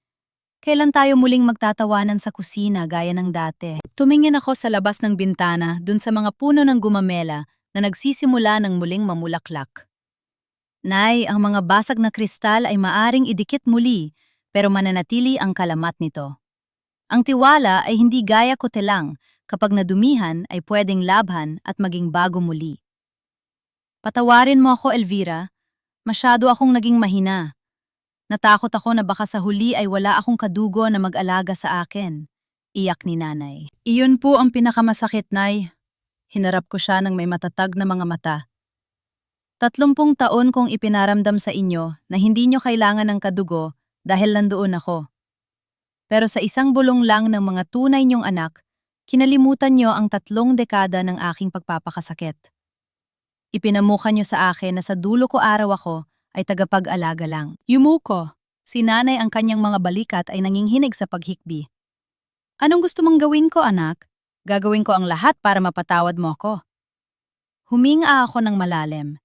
Kailan tayo muling magtatawanan sa kusina gaya ng dati? Tumingin ako sa labas ng bintana dun sa mga puno ng gumamela na nagsisimula ng muling mamulaklak. Nay, ang mga basag na kristal ay maaring idikit muli, pero mananatili ang kalamat nito. Ang tiwala ay hindi gaya kutelang, kapag nadumihan ay pwedeng labhan at maging bago muli. Patawarin mo ako, Elvira. Masyado akong naging mahina. Natakot ako na baka sa huli ay wala akong kadugo na mag-alaga sa akin. Iyak ni nanay. Iyon po ang pinakamasakit, Nay. Hinarap ko siya ng may matatag na mga mata. 30 taon kong ipinaramdam sa inyo na hindi nyo kailangan ng kadugo dahil nandoon ako. Pero sa isang bulong lang ng mga tunay nyong anak, kinalimutan nyo ang 3 dekada ng aking pagpapakasakit. Ipinamukan nyo sa akin na sa dulo ko araw ako ay tagapag-alaga lang. Yumuko, si nanay ang kanyang mga balikat ay nanginghinig sa paghikbi. Anong gusto mong gawin ko, anak? Gagawin ko ang lahat para mapatawad mo ako. Huminga ako ng malalim.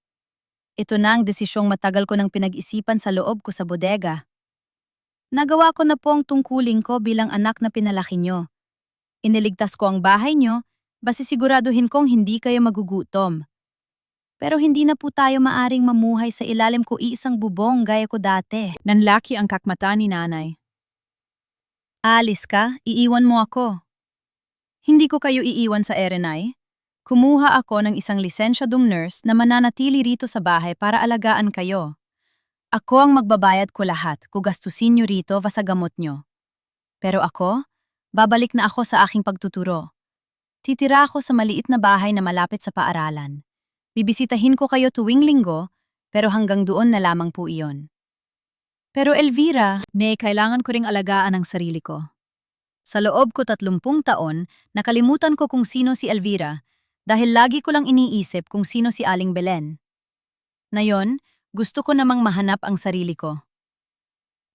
Ito na ang desisyong matagal ko nang pinag-isipan sa loob ko sa bodega. Nagawa ko na po ang tungkulin ko bilang anak na pinalaki nyo. Iniligtas ko ang bahay nyo, basta siguraduhin kong hindi kayo magugutom. Pero hindi na po tayo maaring mamuhay sa ilalim ko isang bubong gaya ko dati. Nanlaki ang kakmata ni nanay. Aalis ka, iiwan mo ako. Hindi ko kayo iiwan sa Erenay. Kumuha ako ng isang lisensyadong nurse na mananatili rito sa bahay para alagaan kayo. Ako ang magbabayad ko lahat kung gastusin nyo rito sa gamot nyo. Pero ako, babalik na ako sa aking pagtuturo. Titira ako sa maliit na bahay na malapit sa paaralan. Bibisitahin ko kayo tuwing linggo, pero hanggang doon na lamang po iyon. Pero Elvira, kailangan ko ring alagaan ang sarili ko. Sa loob ko 30 taon, nakalimutan ko kung sino si Elvira dahil lagi ko lang iniisip kung sino si Aling Belen. Ngayon, gusto ko namang mahanap ang sarili ko.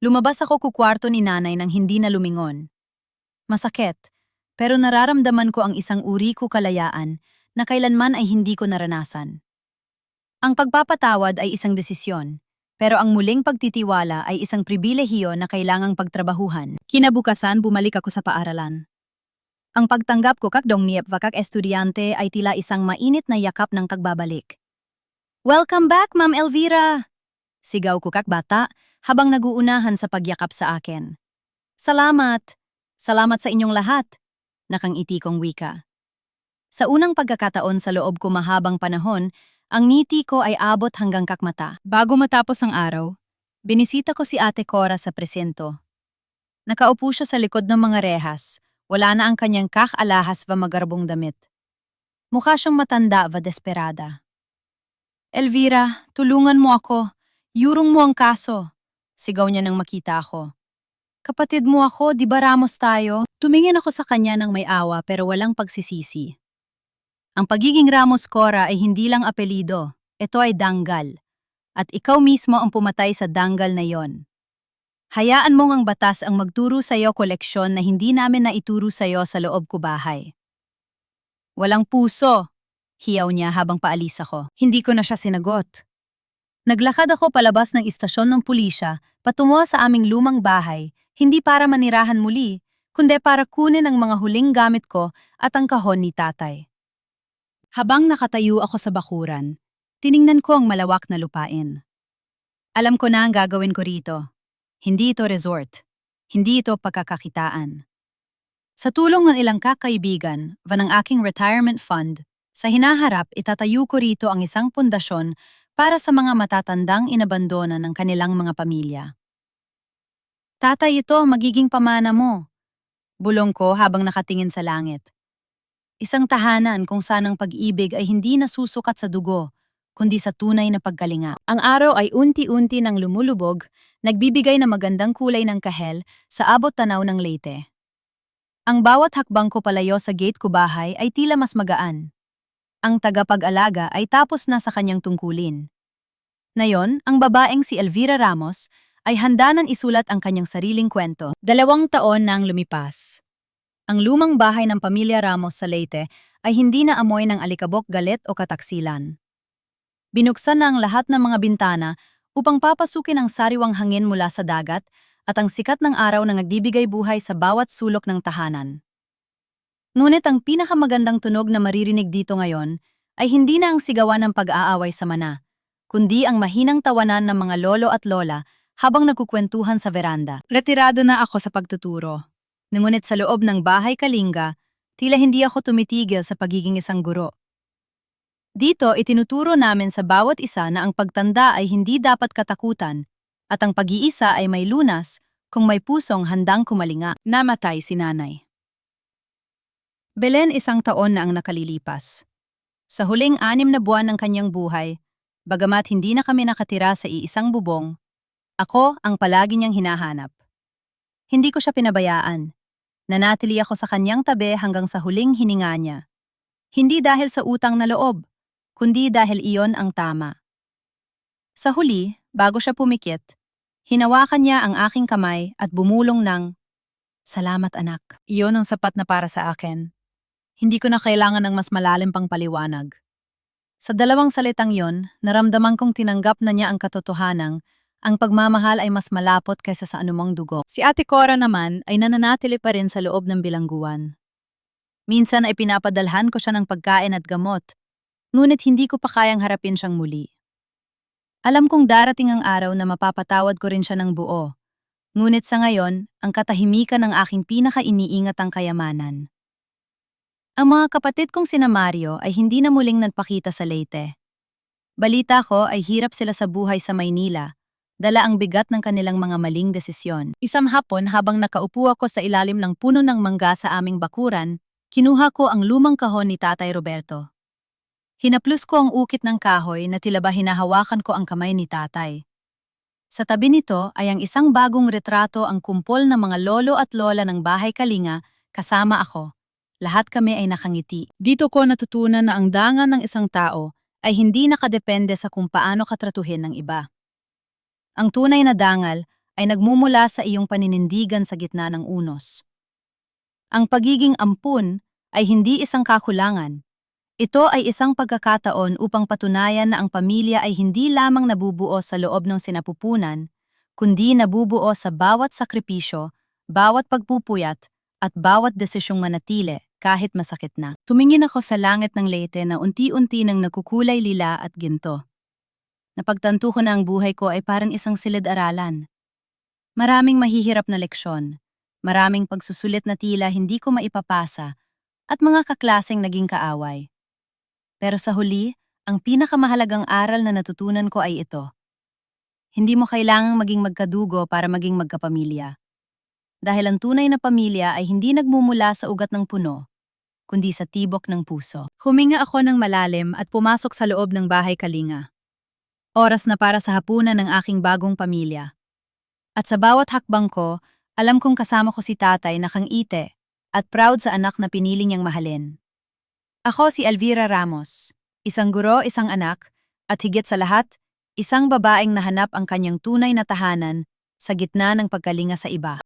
Lumabas ako kukwarto ni nanay nang hindi na lumingon. Masakit, pero nararamdaman ko ang isang uri ko kalayaan na kailanman ay hindi ko naranasan. Ang pagpapatawad ay isang desisyon, pero ang muling pagtitiwala ay isang pribilehiyo na kailangang pagtrabahuhan. Kinabukasan, bumalik ako sa paaralan. Ang pagtanggap ko kakdong niyep vakak estudyante ay tila isang mainit na yakap ng tagbabalik. "Welcome back, Ma'am Elvira!" Sigaw ko kak bata habang naguunahan sa pagyakap sa akin. "Salamat! Salamat sa inyong lahat!" Nakangiti kong wika. Sa unang pagkakataon sa loob ko mahabang panahon, ang ngiti ko ay abot hanggang kakmata. Bago matapos ang araw, binisita ko si Ate Cora sa presinto. Nakaupo siya sa likod ng mga rehas, wala na ang kanyang alahas magarbong damit. Mukha siyang matanda desperada. "Elvira, tulungan mo ako. Yurong mo ang kaso." Sigaw niya nang makita ako. "Kapatid mo ako, di ba Ramos tayo?" Tumingin ako sa kanya ng may awa pero walang pagsisisi. Ang pagiging Ramos Cora ay hindi lang apelido, ito ay danggal. At ikaw mismo ang pumatay sa danggal na yon. Hayaan mong ang batas ang magturo sa iyo koleksyon na hindi namin naituro sa iyo sa loob ko bahay. "Walang puso," hiyaw niya habang paalis ako. Hindi ko na siya sinagot. Naglakad ako palabas ng istasyon ng pulisya patungo sa aming lumang bahay, hindi para manirahan muli, kundi para kunin ang mga huling gamit ko at ang kahon ni tatay. Habang nakatayo ako sa bakuran, tiningnan ko ang malawak na lupain. Alam ko na ang gagawin ko rito. Hindi ito resort. Hindi ito pagkakakitaan. Sa tulong ng ilang kakaibigan, ng aking retirement fund, sa hinaharap itatayo ko rito ang isang pundasyon para sa mga matatandang inabandona ng kanilang mga pamilya. "Tatay, ito magiging pamana mo," bulong ko habang nakatingin sa langit. Isang tahanan kung saan ang pag-ibig ay hindi nasusukat sa dugo, kundi sa tunay na pagkalinga. Ang araw ay unti-unti nang lumulubog, nagbibigay ng magandang kulay ng kahel sa abot tanaw ng Leyte. Ang bawat hakbang ko palayo sa gate ko bahay ay tila mas magaan. Ang tagapag-alaga ay tapos na sa kanyang tungkulin. Ngayon, ang babaeng si Elvira Ramos ay handa nang isulat ang kanyang sariling kwento. 2 taon nang lumipas. Ang lumang bahay ng pamilya Ramos sa Leyte ay hindi na amoy ng alikabok, galit o kataksilan. Binuksan na ang lahat ng mga bintana upang papasukin ang sariwang hangin mula sa dagat at ang sikat ng araw na nagbibigay buhay sa bawat sulok ng tahanan. Ngunit ang pinakamagandang tunog na maririnig dito ngayon ay hindi na ang sigawan ng pag-aaway sa mana, kundi ang mahinang tawanan ng mga lolo at lola habang nagkukwentuhan sa veranda. Retirado na ako sa pagtuturo. Ngunit sa loob ng bahay Kalinga, tila hindi ako tumitigil sa pagiging isang guro. Dito itinuturo namin sa bawat isa na ang pagtanda ay hindi dapat katakutan at ang pag-iisa ay may lunas kung may pusong handang kumalinga. Namatay si nanay. Belen 1 taon na ang nakalilipas. Sa huling 6 na buwan ng kanyang buhay, bagamat hindi na kami nakatira sa iisang bubong, ako ang palagi niyang hinahanap. Hindi ko siya pinabayaan. Nanatili ako sa kanyang tabi hanggang sa huling hininga niya. Hindi dahil sa utang na loob, kundi dahil iyon ang tama. Sa huli, Bago siya pumikit, hinawakan niya ang aking kamay at bumulong ng, "Salamat anak." Iyon ang sapat na para sa akin. Hindi ko na kailangan ng mas malalim pang paliwanag. Sa dalawang salitang yon, naramdaman kong tinanggap na niya ang katotohanang ang pagmamahal ay mas malapot kaysa sa anumang dugo. Si Ate Cora naman ay nananatili pa rin sa loob ng bilangguan. Minsan ay pinapadalhan ko siya ng pagkain at gamot, ngunit hindi ko pa kayang harapin siyang muli. Alam kong darating ang araw na mapapatawad ko rin siya ng buo, ngunit sa ngayon, ang katahimikan ng aking pinaka-iniingat ang kayamanan. Ang mga kapatid kong sina Mario ay hindi na muling nagpakita sa Leyte. Balita ko ay hirap sila sa buhay sa Maynila, dala ang bigat ng kanilang mga maling desisyon. Isang hapon habang nakaupo ako sa ilalim ng puno ng mangga sa aming bakuran, kinuha ko ang lumang kahon ni Tatay Roberto. Hinaplos ko ang ukit ng kahoy na tila ba hinahawakan ko ang kamay ni Tatay. Sa tabi nito ay ang isang bagong retrato ang kumpol ng mga lolo at lola ng bahay Kalinga, kasama ako. Lahat kami ay nakangiti. Dito ko natutunan na ang dangan ng isang tao ay hindi nakadepende sa kung paano katratuhin ng iba. Ang tunay na dangal ay nagmumula sa iyong paninindigan sa gitna ng unos. Ang pagiging ampun ay hindi isang kakulangan. Ito ay isang pagkakataon upang patunayan na ang pamilya ay hindi lamang nabubuo sa loob ng sinapupunan, kundi nabubuo sa bawat sakripisyo, bawat pagpupuyat, at bawat desisyong manatili kahit masakit na. Tumingin ako sa langit ng Leyte na unti-unti nang nakukulay lila at ginto. Napagtanto ko na ang buhay ko ay parang isang silid-aralan. Maraming mahihirap na leksyon, maraming pagsusulit na tila hindi ko maipapasa, at mga kaklaseng naging kaaway. Pero sa huli, ang pinakamahalagang aral na natutunan ko ay ito. Hindi mo kailangang maging magkadugo para maging magkapamilya. Dahil ang tunay na pamilya ay hindi nagmumula sa ugat ng puno, kundi sa tibok ng puso. Huminga ako ng malalim at pumasok sa loob ng bahay Kalinga. Oras na para sa hapunan ng aking bagong pamilya. At sa bawat hakbang ko, alam kong kasama ko si Tatay na kangite at proud sa anak na pinili niyang mahalin. Ako si Elvira Ramos, isang guro, isang anak, at higit sa lahat, isang babaeng nahanap ang kanyang tunay na tahanan sa gitna ng pagkalinga sa iba.